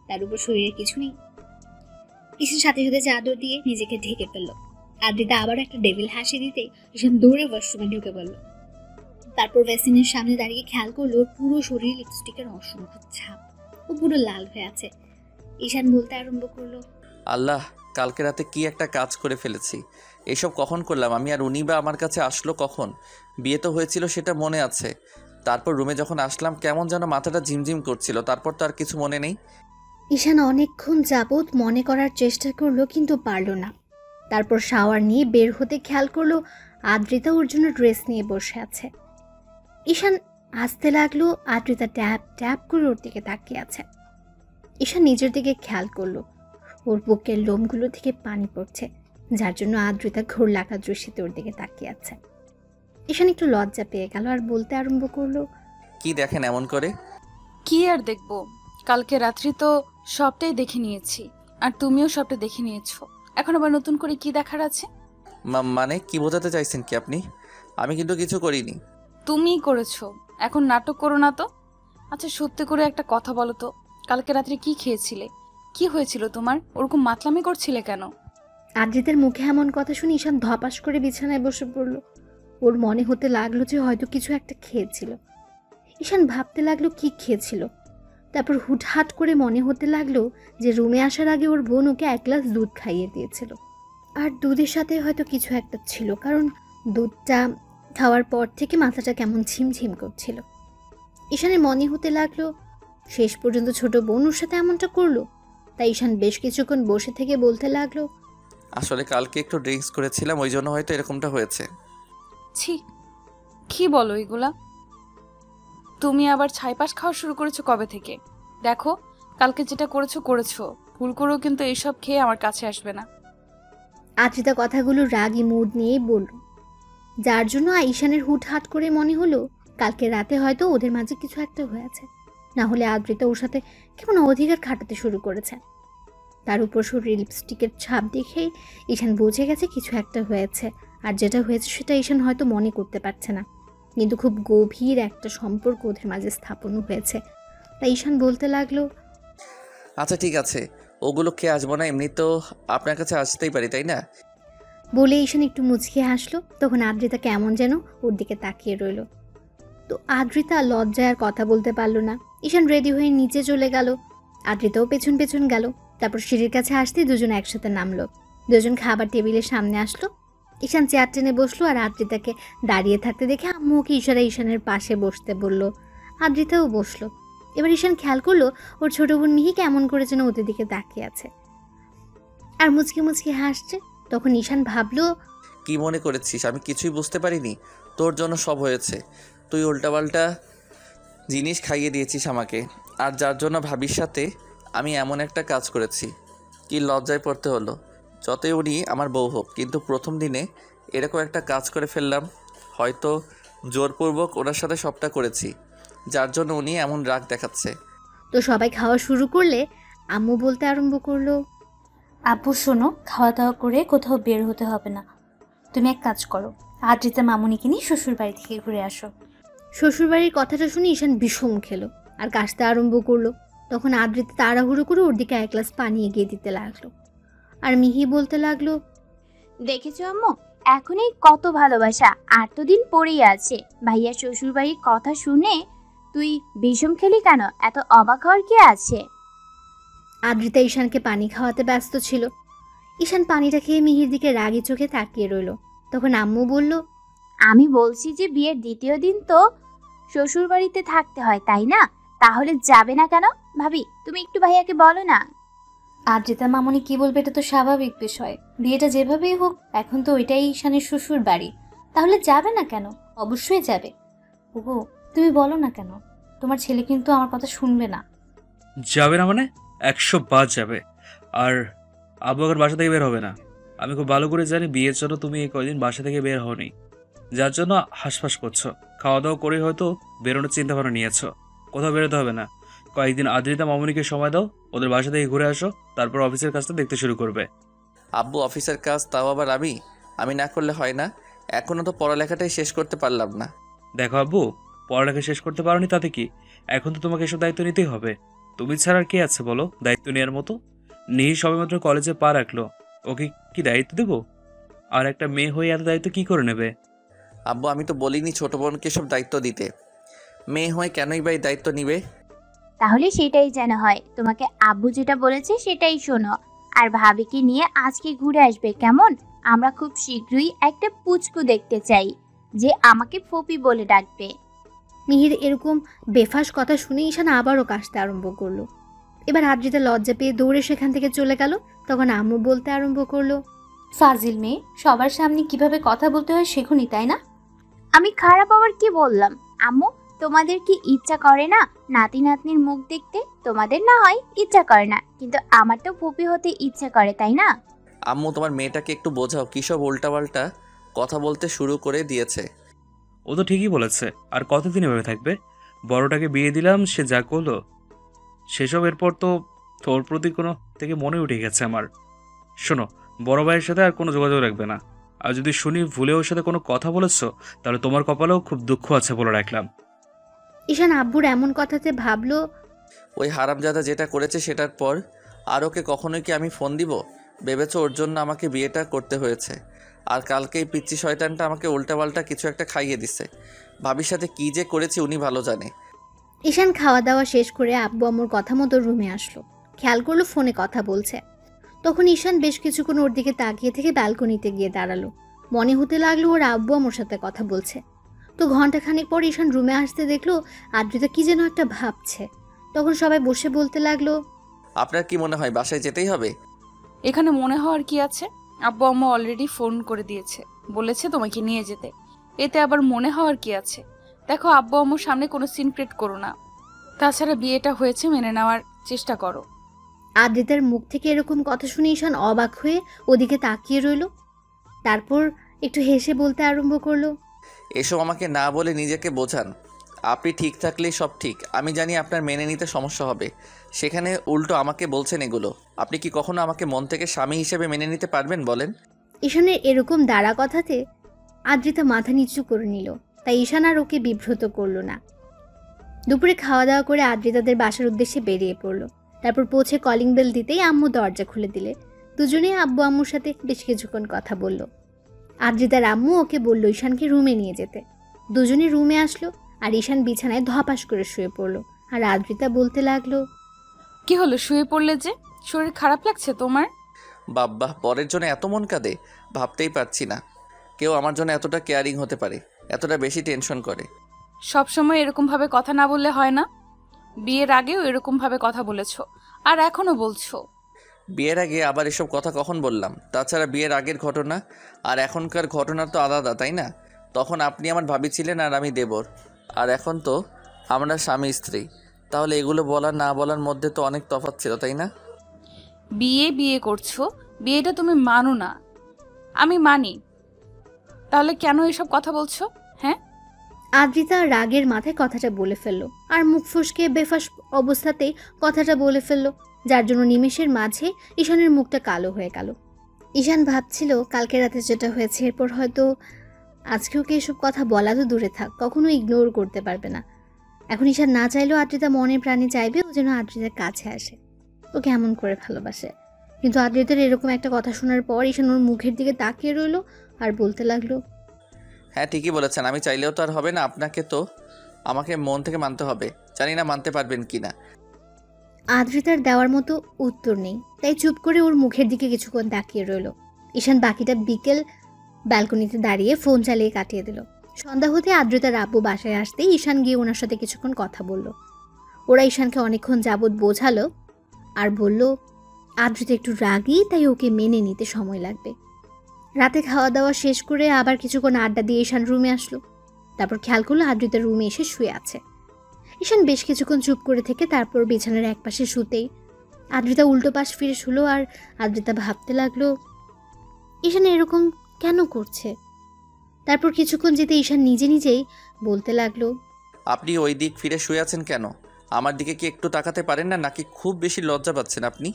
তার উপর শরীরে কিছু নেই। ঈশান সাথে সাথে চাদর দিয়ে নিজেকে ঢেকে ফেললো। আদ্রিতা আবার একটা ডেভিল হাসি দিতে ঈশান দৌড়ে ওয়াশরুমে ঢুকে পড়লো। তারপর বেসিনের সামনে দাঁড়িয়ে খেয়াল করলো ওর পুরো শরীর লিপস্টিকের অসংখ্য ছাপ, ও পুরো লাল হয়ে আছে। ঈশান বলতে আরম্ভ করলো, আল্লাহ, কালকে রাতে কি একটা কাজ করে ফেলেছি। এসব কখন করলাম আমি? আর উনি বা আমার কাছে আসলো কখন? বিয়ে তো হয়েছিল সেটা মনে আছে। তারপর রুমে যখন আসলাম কেমন যেন মাথাটা ঝিমঝিম করছিল, তারপর তো আর কিছু মনে নেই। ঈশান অনেকক্ষণ যাবৎ মনে করার চেষ্টা করলো কিন্তু পারলো না। তারপর শাওয়ার নিয়ে বের হতে খেয়াল করলো আদ্রিতা ওর জন্য ড্রেস নিয়ে বসে আছে। ঈশান আসতে লাগলো, আদ্রিতা ট্যাপ ট্যাপ করে ওর দিকে তাকিয়ে আছে। ঈশান নিজের দিকে খেয়াল করলো ওর বুকের লোমগুলো থেকে পানি পড়ছে, যার জন্য আদ্রিতা ঘোর লাগা দৃষ্টিতে ওর দিকে তাকিয়ে আছে। ঈশান একটু লজ্জা পেয়ে গেল আর বলতে আরম্ভ করলো, কি দেখেন এমন করে? কি আর দেখবো, কালকে রাত্রি তো সবটাই দেখে নিয়েছি, আর তুমিও সবটা দেখে নিয়েছো। এখন আবার নতুন করে কি দেখার আছে? মানে কি বোঝাতে চাইছেন কি আপনি? আমি কিন্তু কিছু করিনি। তুমিই করেছো, এখন নাটক করো না তো। আচ্ছা সত্যি করে একটা কথা বলো তো, কালকে রাত্রে কি খেয়েছিলে? কি হয়েছিল তোমার? ওরকম মাতলামি করছিলে কেন? আদ্রিতার মুখে এমন কথা শুনে ঈশান ধপাস করে বিছানায় বসে পড়ল। ওর মনে হতে লাগলো যে হয়তো কিছু একটা খেয়েছিল। ঈশান ভাবতে লাগলো কি খেয়েছিল। তারপর হুটহাট করে মনে হতে লাগলো যে রুমে আসার আগে ওর বোন ওকে 1 গ্লাস দুধ খাইয়ে দিয়েছিল, আর দুধের সাথে হয়তো কিছু একটা ছিল, কারণ দুধটা খাওয়ার পর থেকে মাথাটা কেমন ঝিমঝিম করছিল। ঈশানের মনে হতে লাগলো শেষ পর্যন্ত ছোট বোন ওর সাথে এমনটা করলো। তাই ঈশান বেশ কিছুক্ষণ বসে থেকে বলতে লাগলো, আসলে কালকে একটু ড্রিঙ্কস করেছিলাম, ওই জন্য হয়তো এরকমটা হয়েছে। ছি, কি বলো এগুলা? তুমি আবার ছাইপাশ খাওয়া শুরু করেছো কবে থেকে? দেখো, কালকে যেটা করেছো করেছো, ভুল করেও কিন্তু এইসব খেয়ে আমার কাছে আসবে না। আদ্রিতা কথাগুলো রাগী মুড নিয়েই বলল, যার জন্য ঈশানের হুটহাট করে মনে হলো কালকে রাতে হয়তো ওদের মাঝে কিছু একটা হয়েছে, না হলে আদ্রিতা ওর সাথে কেমন অধিকার খাটাতে শুরু করেছে। তার উপর শরীরে লিপস্টিকের ছাপ দেখেই ঈশান বুঝে গেছে কিছু একটা হয়েছে, আর যেটা হয়েছে সেটা ঈশান হয়তো মনে করতে পারছে না, কিন্তু খুব গভীর একটা সম্পর্ক ওদের মাঝে স্থাপন হয়েছে। তাই ঈশান বলতে লাগলো, আচ্ছা ঠিক আছে, ওগুলো খেয়ে আসবো না, এমনি তো আপনার কাছে আসতেই পারি তাই না? বলে ঈশান একটু মুচকি হাসলো। তখন আদ্রিতা কেমন যেন ওর দিকে তাকিয়ে রইল। তো আদ্রিতা লজ্জায় আর কথা বলতে পারলো না। ঈশান রেডি হয়ে নিচে চলে গেল, আদ্রিতাও পেছন পেছন গেল। তারপর সিঁড়ির কাছে আসতেই দুজন একসাথে নামলো। দুজন খাবার টেবিলের সামনে আসলো। ঈশান চেয়ার টেনে বসলো আর আদ্রিতাকে দাঁড়িয়ে থাকতে দেখে আম্মু ওকে ইশারা ঈশানের পাশে বসতে বলল। আদ্রিতাও বসলো। এবার ঈশান খেয়াল করলো ওর ছোট বোন মিহি কেমন করে যেন ওদের দিকে তাকিয়ে আছে আর মুচকি মুচকি হাসছে। তখন ঈশান ভাবলো, কি মনে করেছিস আমি কিছুই বুঝতে পারিনি? তোর জন্য সব হয়েছে। তুই উল্টাপাল্টা জিনিস খাইয়ে দিয়েছিস আমাকে, আর যার জন্য ভাবির সাথে আমি এমন একটা কাজ করেছি। কি লজ্জায় পড়তে হলো। যতই উনি আমার বউ হোক, কিন্তু প্রথম দিনে এরকম একটা কাজ করে ফেললাম। হয়তো জোরপূর্বক ওনার সাথে সবটা করেছি, যার জন্য উনি এমন রাগ দেখাচ্ছে। তো সবাই খাওয়া শুরু করলে আম্মু বলতে আরম্ভ করলো, আব্বু শোনো, খাওয়া দাওয়া করে কোথাও বের হতে হবে না। তুমি এক কাজ করো, আদ্রিতা মামুনিকে নিয়ে শ্বশুর বাড়ি থেকে ঘুরে আসো। শ্বশুরবাড়ির কথাটা শুনে ঈশান বিষম খেলো আর কাশতে আরম্ভ করলো। তখন আদ্রিতা তাড়াহুড়ো করে ওর দিকে 1 গ্লাস পানি এগিয়ে দিতে লাগলো আর মিহি বলতে লাগলো, দেখেছো আম্মু, এখনই কত ভালোবাসা, আর তো দিন পড়েই আছে। ভাইয়া শ্বশুর বাড়ির কথা শুনে তুই বিষম খেলি কেন? এত অবাক হওয়ার কি আছে? আদ্রিতা ঈশানকে পানি খাওয়াতে ব্যস্ত ছিল। ঈশান পানিটা খেয়ে মিহির দিকে রাগি চোখে তাকিয়ে রইল। তখন আম্মু বলল, আমি বলছি যে বিয়ের দ্বিতীয় দিন তো শ্বশুর বাড়িতে থাকতে হয়, তাই না? তাহলে যাবে না কেন? ভাবি, তুমি একটু ভাইয়াকে বলো না। আদ্রিতা মামুনি কি বলবে এটা তো স্বাভাবিক বিষয়। বিয়েটা যেভাবেই হোক, এখন তো ওইটাই ঈশানের শ্বশুর বাড়ি, তাহলে যাবে না কেন? অবশ্যই যাবে। ওগো, তুমি বলো না কেন? তোমার ছেলে কিন্তু আমার কথা শুনবে না। যাবে না মানে? 100 বার যাবে। আর আব্বু এখন বাসা থেকে বের হবে না। আমি খুব ভালো করে জানি বিয়ের জন্য তুমি এই কয়দিন বাসা থেকে বের হওনি, যার জন্য হাসফাস করছো। খাওয়া দাওয়া করে হয়তো বেরোনোর চিন্তা ভাবনা নিয়েছো। কোথাও বেরোতে হবে না। কয়েকদিন আদ্রিতা মামুনিকে সময় দাও, ওদের বাসা থেকে ঘুরে আসো, তারপর অফিসের কাজটা দেখতে শুরু করবে। আব্বু, অফিসের কাজ তাও আবার আমি না করলে হয় না? এখনও তো পড়ালেখাটাই শেষ করতে পারলাম না। দেখো আব্বু, পড়ালেখা শেষ করতে পারোনি তাতে কি? এখন তো তোমাকে এসব দায়িত্ব নিতেই হবে। তুমি ছাড়া আর কে আছে বলো দায়িত্ব নেওয়ার মতো? নিহি সবেমাত্র কলেজে পা রাখলো, ওকে কি দায়িত্ব দেবো? আর একটা মেয়ে হয়ে এত দায়িত্ব কি করে নেবে? আব্বু, আমি তো বলিনি ছোট বোনকে সব দায়িত্ব দিতে। মেয়ে হয়ে কেনই বা এই দায়িত্ব নিবে? তাহলে সেটাই যেন হয়। তোমাকে আব্বু যেটা বলেছে সেটাই শোনো। আর ভাবিকে নিয়ে আজকে ঘুরে আসবে, কেমন? আমরা খুব শীঘ্রই একটা পুচকু দেখতে চাই, যে আমাকে ফুপি বলে ডাকবে। মিহির এরকম বেফাস কথা শুনে ঈশান আবারও কাশতে আরম্ভ করলো। এবার আদ্রিতা লজ্জা পেয়ে দৌড়ে সেখান থেকে চলে গেল। তখন আম্মু বলতে আরম্ভ করলো, ফাজিল মেয়ে, সবার সামনে কিভাবে কথা বলতে হয় শেখুনি, তাই না? আমি খারাপ আবার কি বললাম? আম্মু, তোমাদের কি ইচ্ছা করে না নাতি নাতনির মুখ দেখতে? তোমাদের না হয় ইচ্ছা করে না, কিন্তু আমার তো ফুপি হতে ইচ্ছা করে, তাই না? আম্মু, তোমার মেয়েটাকে একটু বোঝাও, কী সব উল্টাপাল্টা কথা বলতে শুরু করে দিয়েছে। ও তো ঠিকই বলেছে। আর কতদিন এভাবে থাকবে? বড়টাকে বিয়ে দিলাম, সে যা করলো সেসব এরপর তো তোর প্রতি কোনো থেকে মনে উঠে গেছে আমার। শোনো, বড় ভাইয়ের সাথে আর কোনো যোগাযোগ রাখবে না। আর যদি শুনি ভুলে ওর সাথে কোনো কথা বলেছো, তাহলে তোমার কপালেও খুব দুঃখ আছে বলে রাখলাম। ঈশান আব্বুর এমন কথাতে ভাবলো, ওই হারামজাদা যেটা করেছে সেটার পর আর ওকে কখনোই কি আমি ফোন দিব? ভেবেছো ওর জন্য আমাকে বিয়েটা করতে হয়েছে? আর কালকে এই পিচ্চি শয়তানটা আমাকে উল্টাপাল্টা কিছু একটা খাইয়ে দিছে। ভাবির সাথে কী যে করেছি উনি ভালো জানে। ঈশান খাওয়া দাওয়া শেষ করে আব্বু আম্মুর কথা মতো রুমে আসলো। খেয়াল করলো ফোনে কথা বলছে। তখন ঈশান বেশ কিছুক্ষণ ওর দিকে তাকিয়ে থেকে ব্যালকনিতে গিয়ে দাঁড়ালো। মনে হতে লাগলো ওর আব্বু আম্মুর সাথে কথা বলছে। তো ঘন্টাখানেক পর ঈশান রুমে আসতে দেখলো আদ্রিতা কি যেন একটা ভাবছে। তখন সবাই বসে বলতে লাগলো, আপনার কি মনে হয় বাসায় যেতেই হবে? এখানে মনে হওয়ার কি আছে? আব্বু আম্মু অলরেডি ফোন করে দিয়েছে, বলেছে তোমাকে নিয়ে যেতে। এতে আবার মনে হওয়ার কি আছে? দেখো, আব্বু আম্মুর সামনে কোনো সিন ক্রিয়েট করো না। তাছাড়া বিয়েটা হয়েছে, মেনে নেওয়ার চেষ্টা করো। আদ্রিতার মুখ থেকে এরকম কথা শুনে ঈশান অবাক হয়ে ওদিকে তাকিয়ে রইল। তারপর একটু হেসে বলতে আরম্ভ করলো, এসব আমাকে না বলে নিজেকে বোঝান। আপনি ঠিক থাকলেই সব ঠিক। আমি জানি আপনার মেনে নিতে সমস্যা হবে, সেখানে উল্টো আমাকে বলছেন এগুলো। আপনি কি কখনো আমাকে মন থেকে স্বামী হিসেবে মেনে নিতে পারবেন বলেন? ঈশানের এরকম দাঁড়া কথাতে আদ্রিতা মাথা নিচু করে নিল। তাই ঈশান আর ওকে বিব্রত করলো না। দুপুরে খাওয়া দাওয়া করে আদ্রিতাদের বাসার উদ্দেশ্যে বেরিয়ে পড়লো। তারপর পৌঁছে কলিং বেল দিতেই আম্মু দরজা খুলে দিলে। দুজনেই আব্বু আম্মুর সাথে বেশ কিছুক্ষণ কথা বলল। আদ্রিতার আম্মু ওকে বলল ঈশানকে রুমে নিয়ে যেতে। দুজনে রুমে আসলো আর ঈশান বিছানায় ধপাস করে শুয়ে পড়লো। আর আদ্রিতা বলতে লাগলো, কি হলো, শুয়ে পড়লে যে? শরীর খারাপ লাগছে তোমার? বাব্বা, পরের জন্য এত মন কাঁদে, ভাবতেই পারছি না কেউ আমার জন্য এতটা কেয়ারিং হতে পারে, এতটা বেশি টেনশন করে। সবসময় এরকমভাবে কথা না বললে হয় না? বিয়ের আগেও এরকমভাবে কথা বলেছো, আর এখনো বলছো। বিয়ের আগে আবার এসব কথা কখন বললাম? তাছাড়া বিয়ের আগের ঘটনা আর এখনকার ঘটনা তো আলাদা, তাই না? তখন আপনি আমার ভাবি ছিলেন আর আমি দেবর, আর এখন তো আমরা স্বামী স্ত্রী। তাহলে এগুলো বলা না বলার মধ্যে তো অনেক তফাৎ ছিল, তাই না? বিয়ে বিয়ে করছো, বিয়েটা তুমি মানো না, আমি মানি, তাহলে কেন এসব কথা বলছো? হ্যাঁ, আদ্রিতা রাগের মাথায় কথাটা বলে ফেলল, আর মুখ ফসকে বেফাস অবস্থাতেই কথাটা বলে ফেলল, যার জন্য নিমেষের মাঝে ঈশানের মুখটা কালো হয়ে গেল। ঈশান ভাবছিল কালকে রাতে যেটা হয়েছে, এরপর হয়তো আজকে ওকে এসব কথা বলা তো দূরে থাক, কখনো ইগনোর করতে পারবে না। এখন ঈশান না চাইলেও আদ্রিতা মনে প্রাণে চাইবে ও যেন আদ্রিতার কাছে আসে, ওকে এমন করে ভালোবাসে। কিন্তু আদ্রিতার এরকম একটা কথা শোনার পর ঈশান ওর মুখের দিকে তাকিয়ে রইল আর বলতে লাগলো, হ্যাঁ, ঠিকই বলেছেন, আমি চাইলেও তো আর হবে না, আপনাকে তো আমাকে মন থেকে মানতে হবে। জানি না মানতে পারবেন কি না। আদ্রিতার দেওয়ার মতো উত্তর নেই, তাই চুপ করে ওর মুখের দিকে কিছুক্ষণ তাকিয়ে রইল। ঈশান বাকিটা বিকেল ব্যালকনিতে দাঁড়িয়ে ফোন চালিয়ে কাটিয়ে দিল। সন্ধ্যা হতে আদ্রিতার আব্বু বাসায় আসতেই ঈশান গিয়ে ওনার সাথে কিছুক্ষণ কথা বলল। ওরা ঈশানকে অনেকক্ষণ যাবৎ বোঝালো আর বলল আদ্রিতা একটু রাগী, তাই ওকে মেনে নিতে সময় লাগবে। রাতে খাওয়া দাওয়া শেষ করে আবার কিছুক্ষণ আড্ডা দিয়ে ঈশান রুমে আসলো। তারপর খেয়াল করলো আদ্রিতার রুমে এসে শুয়ে আছে। ঈশান বেশ কিছুক্ষণ চুপ করে থেকে তারপর বিছানার একপাশে শুতেই আদ্রিতা উল্টো পাশ ফিরে শুলো, আর আদ্রিতা ভাবতে লাগলো ঈশান এরকম কেন করছে। তারপর কিছুক্ষণ যেতে ঈশান নিজে নিজেই বলতে লাগলো, আপনি ওই দিক ফিরে শুয়ে আছেন কেন? আমার দিকে কি একটু তাকাতে পারেন না, নাকি খুব বেশি লজ্জা পাচ্ছেন আপনি?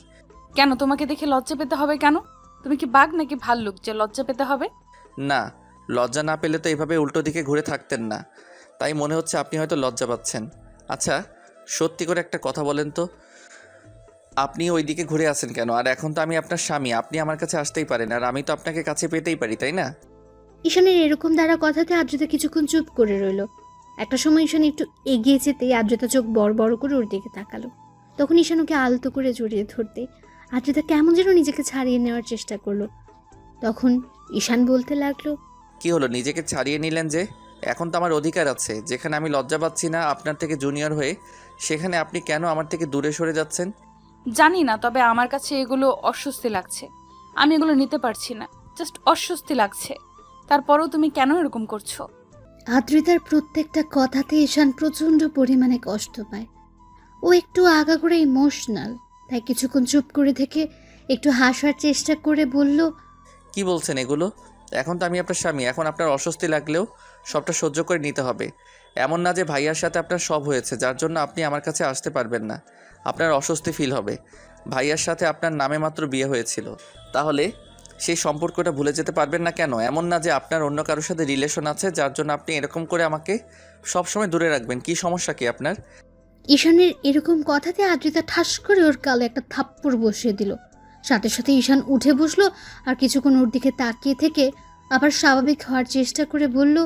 কেন তোমাকে দেখে লজ্জা পেতে হবে কেন? তুমি কি বাঘ নাকি ভাল্লুক যে লজ্জা পেতে হবে? না, লজ্জা না পেলে তো এভাবে উল্টো দিকে ঘুরে থাকতেন না, তাই মনে হচ্ছে আপনি হয়তো লজ্জা পাচ্ছেন। আচ্ছা, সত্যি করে একটা কথা বলেন তো, আপনি ওই দিকে ঘুরে আছেন কেন? আর এখন তো আমি আপনার স্বামী, আপনি আমার কাছে আসতেই পারেন, আর আমি তো আপনাকে কাছে পেতেই পারি, তাই না? ঈশানের এরকম দ্বারা কথাতে আদ্রিতা কিছুক্ষণ চুপ করে রইল। একটা সময় ঈশান একটু এগিয়ে যেতেই আদ্রিতা চোখ বড় বড় করে ওর দিকে তাকালো। তখন ঈশান ওকে আলতো করে জড়িয়ে ধরতে আদ্রিতা কেমন যেন নিজেকে ছাড়িয়ে নেওয়ার চেষ্টা করলো। তখন ঈশান বলতে লাগলো, কি হলো, নিজেকে ছাড়িয়ে নিলেন যে? এখন তো আমার অধিকার আছে, যেখানে আমি লজ্জা পাচ্ছি না আপনার থেকে জুনিয়র হয়ে, সেখানে আপনি কেন আমার থেকে দূরে সরে যাচ্ছেন? জানি না, তবে আমার কাছে এগুলো অস্বস্তি লাগছে, আমি এগুলো নিতে পারছি না, জাস্ট অস্বস্তি লাগছে। তারপরেও তুমি কেন এরকম করছো? আদ্রিতার প্রত্যেকটা কথাতে ঈশান প্রচণ্ড পরিমাণে কষ্ট পায়। ও একটু আগাগোড়া ইমোশনাল, তাই কিছুক্ষণ চুপ করে থেকে একটু হাসার চেষ্টা করে বলল, কি বলছেন এগুলো? এখন তো আমি আপনার স্বামী, এখন আপনার অস্বস্তি লাগলেও সবটা সহ্য করে নিতে হবে। এমন না যে ভাইয়ার সাথে আপনার সব হয়েছে যার জন্য আপনি আমার কাছে আসতে পারবেন না, আপনার অস্বস্তি ফিল হবে। ভাইয়ার সাথে আপনার নামে মাত্র বিয়ে হয়েছিল, তাহলে সেই সম্পর্কটা ভুলে যেতে পারবেন না কেন? এমন না যে আপনার অন্য কারোর সাথে রিলেশন আছে যার জন্য আপনি এরকম করে আমাকে সবসময় দূরে রাখবেন। কি সমস্যা কি আপনার? ঈশানের এরকম কথাতে আদ্রিতা ঠাস করে ওর গালে একটা থাপ্পড় বসিয়ে দিল। সাথে সাথে ঈশান উঠে বসলো আর কিছুক্ষণ ওর দিকে তাকিয়ে থেকে আবার স্বাভাবিক হওয়ার চেষ্টা করে বলল,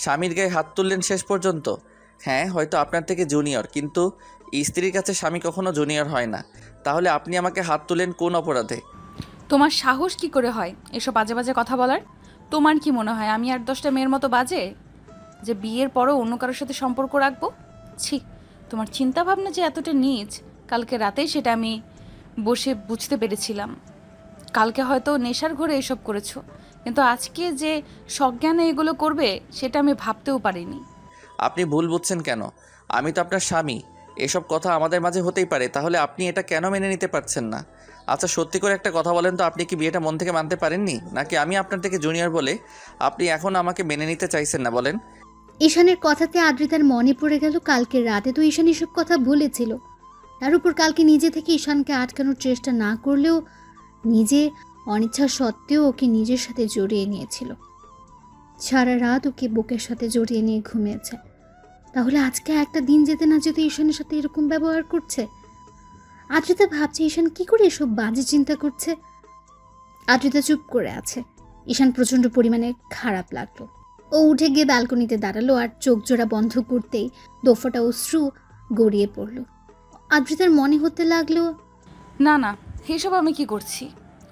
স্বামীর গায়ে হাত তুললেন শেষ পর্যন্ত? হ্যাঁ, হয়তো আপনার থেকে জুনিয়র, কিন্তু স্ত্রীর কাছে স্বামী কখনো জুনিয়র হয় না। তাহলে আপনি আমাকে হাত তুলেন কোন অপরাধে? তোমার সাহস কি করে হয় এসব বাজে বাজে কথা বলার? তোমার কি মনে হয় আমি আর 10টা মেয়ের মতো বাজে যে বিয়ের পরও অন্য কারোর সাথে সম্পর্ক রাখবো? ছি, তোমার চিন্তা ভাবনা যে এতটা নীচ, কালকে রাতেই সেটা আমি বসে বুঝতে পেরেছিলাম। কালকে হয়তো নেশার ঘরে এসব করেছো, কিন্তু আজকে যে সজ্ঞানে এগুলো করবে সেটা আমি ভাবতেও পারিনি। আপনি ভুল বুঝছেন কেন? আমি তো আপনার স্বামী, এসব কথা আমাদের মাঝে হতেই পারে, তাহলে আপনি এটা কেন মেনে নিতে পারছেন না? আচ্ছা, সত্যি করে একটা কথা বলেন তো, আপনি কি বিয়েটা মন থেকে মানতে পারেননি, নাকি আমি আপনার থেকে জুনিয়র বলে আপনি এখন আমাকে মেনে নিতে চাইছেন না? বলেন। ঈশানের কথাতে আদ্রিতার মনে পড়ে গেল কালকে রাতে তো ঈশান এসব কথা বলেছিল। তার উপর কালকে নিজে থেকে ঈশানকে আটকানোর চেষ্টা না করলেও নিজে অনিচ্ছা সত্ত্বেও ওকে নিজের সাথে জড়িয়ে নিয়েছিল। সারা রাত ওকে বুকের সাথে জড়িয়ে নিয়ে ঘুমিয়েছে। তাহলে আজকে একটা দিন যেতে না যেতে ঈশানের সাথে এরকম ব্যবহার করছে। আদ্রিতা ভাবছে ঈশান কি করে এসব বাজে চিন্তা করছে। আদ্রিতা চুপ করে আছে। ঈশান প্রচণ্ড পরিমাণে খারাপ লাগলো। ও উঠে গিয়ে ব্যালকনিতে দাঁড়ালো আর চোখ জোড়া বন্ধ করতেই দোফাটা অশ্রু গড়িয়ে পড়ল। আদ্রিতার মনে হতে লাগলো, না না, এসব আমি কি করছি?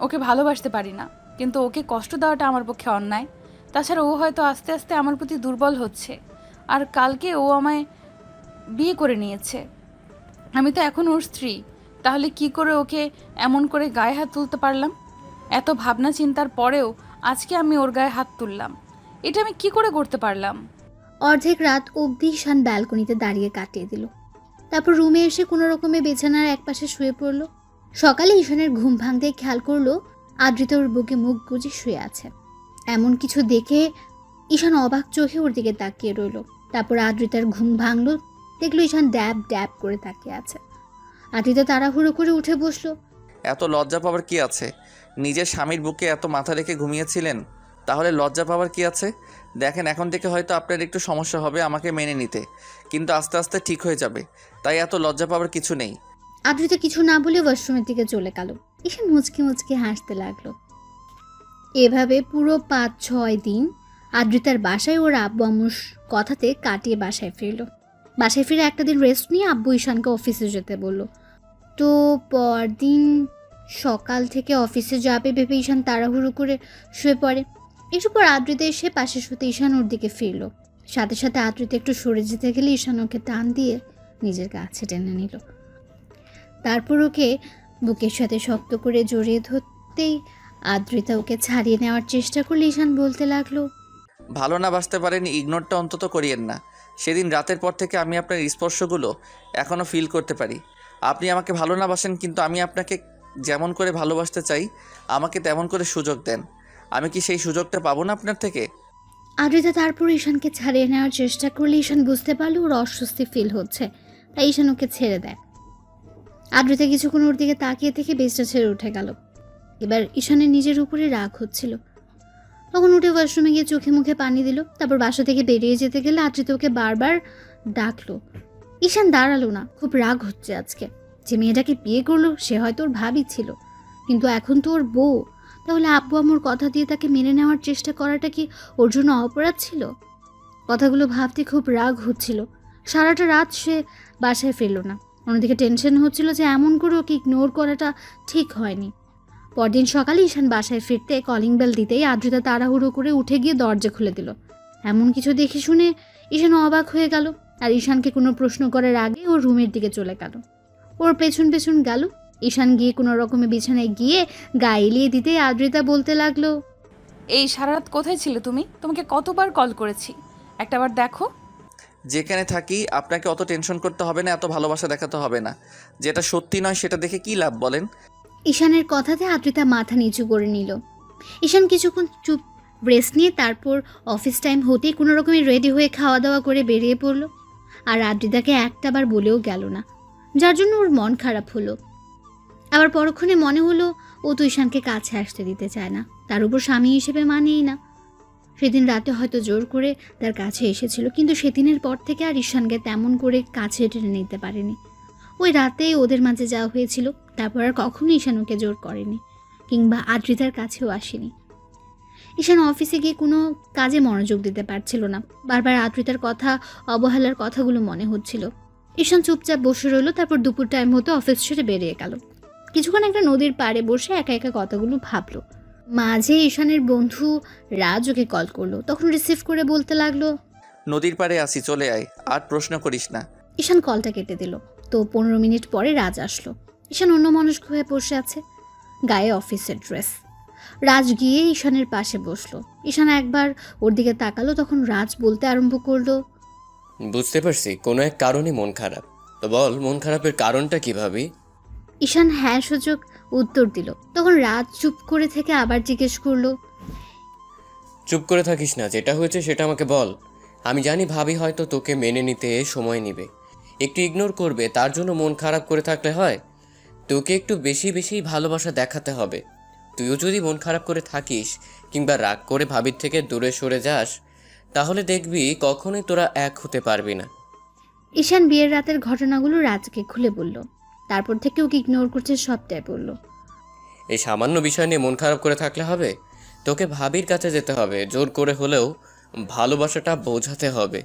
ওকে ভালোবাসতে পারি না, কিন্তু ওকে কষ্ট দেওয়াটা আমার পক্ষে অন্যায়। তাছাড়া ও হয়তো আস্তে আস্তে আমার প্রতি দুর্বল হচ্ছে, আর কালকে ও আমায় বিয়ে করে নিয়েছে। আমি তো এখন ওর স্ত্রী, তাহলে কি করে ওকে এমন করে গায়ে হাত তুলতে পারলাম? এত ভাবনা চিন্তার পরেও আজকে আমি ওর গায়ে হাত তুললাম, এটা আমি কি করে করতে পারলাম? অর্ধেক রাত অবধি ঈশান ব্যালকনিতে দাঁড়িয়ে কাটিয়ে দিল। তারপর রুমে এসে কোনো রকমে বিছানার একপাশে শুয়ে পড়ল। সকালে ঈশানের ঘুম ভাঙতে খেয়াল করলো আদ্রিতা ওর বুকে মুখ গুজে শুয়ে আছে। এমন কিছু দেখে ঈশান অবাক চোখে ওর দিকে তাকিয়ে রইল। তারপর আদ্রিতার ঘুম ভাঙলো, দেখলো ঈশান ড্যাব ড্যাব করে তাকিয়ে আছে। আদ্রিতা তাড়াহুড়ো করে উঠে বসলো। এত লজ্জা পাওয়ার কি আছে? নিজের স্বামীর বুকে এত মাথা রেখে ঘুমিয়েছিলেন, তাহলে লজ্জা পাওয়ার কি আছে? দেখেন, এখন থেকে হয়তো আপনার একটু সমস্যা হবে আমাকে মেনে নিতে, কিন্তু আস্তে আস্তে ঠিক হয়ে যাবে, তাই এত লজ্জা পাওয়ার কিছু নেই। আদ্রিতা কিছু না বলে ওয়াশরুমের দিকে চলে গেল। ঈশান মুচকি মুচকি হাসতে লাগলো। এভাবে পুরো 5-6 দিন আদ্রিতার বাসায় ওর আব্বু আম্মুর কথাতে কাটিয়ে বাসায় ফিরল। বাসায় ফিরে একটা দিন রেস্ট নিয়ে আব্বু ঈশানকে অফিসে যেতে বলল। তো পরদিন সকাল থেকে অফিসে যাবে ভেবে ঈশান তাড়াহুড়ো করে শুয়ে পড়ে। একটু পর আদ্রিতা এসে পাশে শুতে ঈশান ওর দিকে ফিরল। সাথে সাথে আদ্রিতা একটু সরে যেতে গেলে ঈশান ওকে টান দিয়ে নিজের কাছে টেনে নিল। তারপর ওকে বুকের সাথে শক্ত করে জড়িয়ে ধরতেই আদ্রিতা ওকে ছাড়িয়ে নেওয়ার চেষ্টা করলে ঈশান বলতে লাগলো, ভালো না বাসতে পারেন, ইগনোরটা অন্তত করিয়েন না। সেদিন রাতের পর থেকে আমি আপনার স্পর্শগুলো এখনও ফিল করতে পারি। আপনি আমাকে ভালো না বাসেন, কিন্তু আমি আপনাকে যেমন করে ভালোবাসতে চাই আমাকে তেমন করে সুযোগ দেন। আমি কি সেই সুযোগটা পাবো না আপনার থেকে? আদ্রিতা তারপর ঈশানকে ছাড়িয়ে নেওয়ার চেষ্টা করলে ঈশান বুঝতে পারলো ওর অস্বস্তি ফিল হচ্ছে, তাই ঈশান ওকে ছেড়ে দেয়। আদ্রিতা কিছুক্ষণ ওর দিকে তাকিয়ে থেকে বেজটা ছেড়ে উঠে গেল। এবার ঈশানের নিজের উপরে রাগ হচ্ছিল। তখন উঠে ওয়াশরুমে গিয়ে চোখে মুখে পানি দিল। তারপর বাসা থেকে বেরিয়ে যেতে গেলে আদ্রিতা ওকে বারবার ডাকলো। ঈশান দাঁড়ালো না, খুব রাগ হচ্ছে আজকে। যে মেয়েটাকে বিয়ে করলো সে হয়তো ওর ভাবি ছিল, কিন্তু এখন তো ওর বউ। তাহলে আব্বু আম্মুর কথা দিয়ে তাকে মেনে নেওয়ার চেষ্টা করাটা কি ওর জন্য অপরাধ ছিল? কথাগুলো ভাবতে খুব রাগ হচ্ছিল। সারাটা রাত সে বাসায় ফিরল না। অন্যদিকে টেনশন হচ্ছিল যে এমন করে ওকে ইগনোর করাটা ঠিক হয়নি। পরদিন সকালে ঈশান বাসায় ফিরতে কলিং বেল দিতেই আদ্রিতা তাড়াহুড়ো করে উঠে গিয়ে দরজা খুলে দিল। এমন কিছু দেখে শুনে ঈশান অবাক হয়ে গেল, আর ঈশানকে কোনো প্রশ্ন করার আগে ওর রুমের দিকে চলে গেল। ওর পেছন পেছন গেল। ঈশান গিয়ে কোনো রকমে বিছানায় গিয়ে গায়ে এলিয়ে দিতে আদ্রিতা বলতে লাগলো, এই সারা রাত কোথায় ছিলে তুমি? তোমাকে কতবার কল করেছি, একটাবার দেখো। যেখানে থাকি আপনাকে অত টেনশন করতে হবে না, এত ভালোবাসা দেখাতে হবে না। যেটা সত্যি নয় সেটা দেখে কী লাভ বলেন? ঈশানের কথাতে আদ্রিতা মাথা নিচু করে নিল। ঈশান কিছুক্ষণ চুপ রেস্ট নিয়ে তারপর অফিস টাইম হতেই কোনো রকমের রেডি হয়ে খাওয়া দাওয়া করে বেরিয়ে পড়ল। আর আদ্রিতাকে একটাবার বলেও গেল না, যার জন্য ওর মন খারাপ হলো। আবার পরক্ষণে মনে হলো ও তো ঈশানকে কাছে আসতে দিতে চায় না, তার উপর স্বামী হিসেবে মানেই না। সেদিন রাতে হয়তো জোর করে তার কাছে এসেছিল, কিন্তু সেদিনের পর থেকে আর ঈশানকে তেমন করে কাছে টেনে নিতে পারেনি। ওই রাতেই ওদের মাঝে যাওয়া হয়েছিল, তারপর আর কখনো ঈশান ওকে জোর করেনি, কিংবা আদ্রিতার কাছেও আসেনি। ঈশান অফিসে গিয়ে কোনো কাজে মনোযোগ দিতে পারছিল না। বারবার আদ্রিতার কথা, অবহেলার কথাগুলো মনে হচ্ছিল। ঈশান চুপচাপ বসে রইল। তারপর দুপুর টাইম হতো অফিস ছেড়ে বেরিয়ে গেল। কিছুক্ষণ একটা নদীর পাড়ে বসে একা একা কথাগুলো ভাবলো। মাঝে ঈশানের বন্ধু রাজ ওকে কল করলো। তখন রিসিভ করে বলতে লাগলো, নদীর পাড়ে আসি, চলে আয়, আর প্রশ্ন করিস না। ঈশান কলটা কেটে দিল। তো 15 মিনিট পরে রাজ আসলো। ঈশান অন্যমনস্ক হয়ে বসে আছে, গায়ে অফিসের ড্রেস। রাজ গিয়ে ঈশানের পাশে বসলো। ঈশান একবার ওর দিকে তাকালো। তখন রাজ বলতে আরম্ভ করলো, বুঝতে পারছি কোনো এক কারণে মন খারাপ। তো বল, মন খারাপের কারণটা কিভাবে? ঈশান হ্যাঁ সূচক উত্তর দিল। তখন রাজ চুপ করে থেকে আবার জিজ্ঞেস করলো, চুপ করে থাকিস না, যেটা হয়েছে সেটা আমাকে বল। আমি জানি ভাবি হয়তো তোকে মেনে নিতে সময় নেবে, একটু ইগনোর করবে, তার জন্য মন খারাপ করে থাকলে হয়? তোকে একটু বেশি বেশি ভালোবাসা দেখাতে হবে। তুইও যদি মন খারাপ করে থাকিস কিংবা রাগ করে ভাবির থেকে দূরে সরে যাস, তাহলে দেখবি কখনোই তোরা এক হতে পারবি না। ঈশান বিয়ের রাতের ঘটনাগুলো রাজকে খুলে বলল। তারপর থেকে ওকে ইগনোর করছে সবটাই বলল। এই সামান্য বিষয় নিয়ে মন খারাপ করে থাকলে হবে? তোকে ভাবির কাছে যেতে হবে, জোর করে হলেও ভালোবাসাটা বোঝাতে হবে।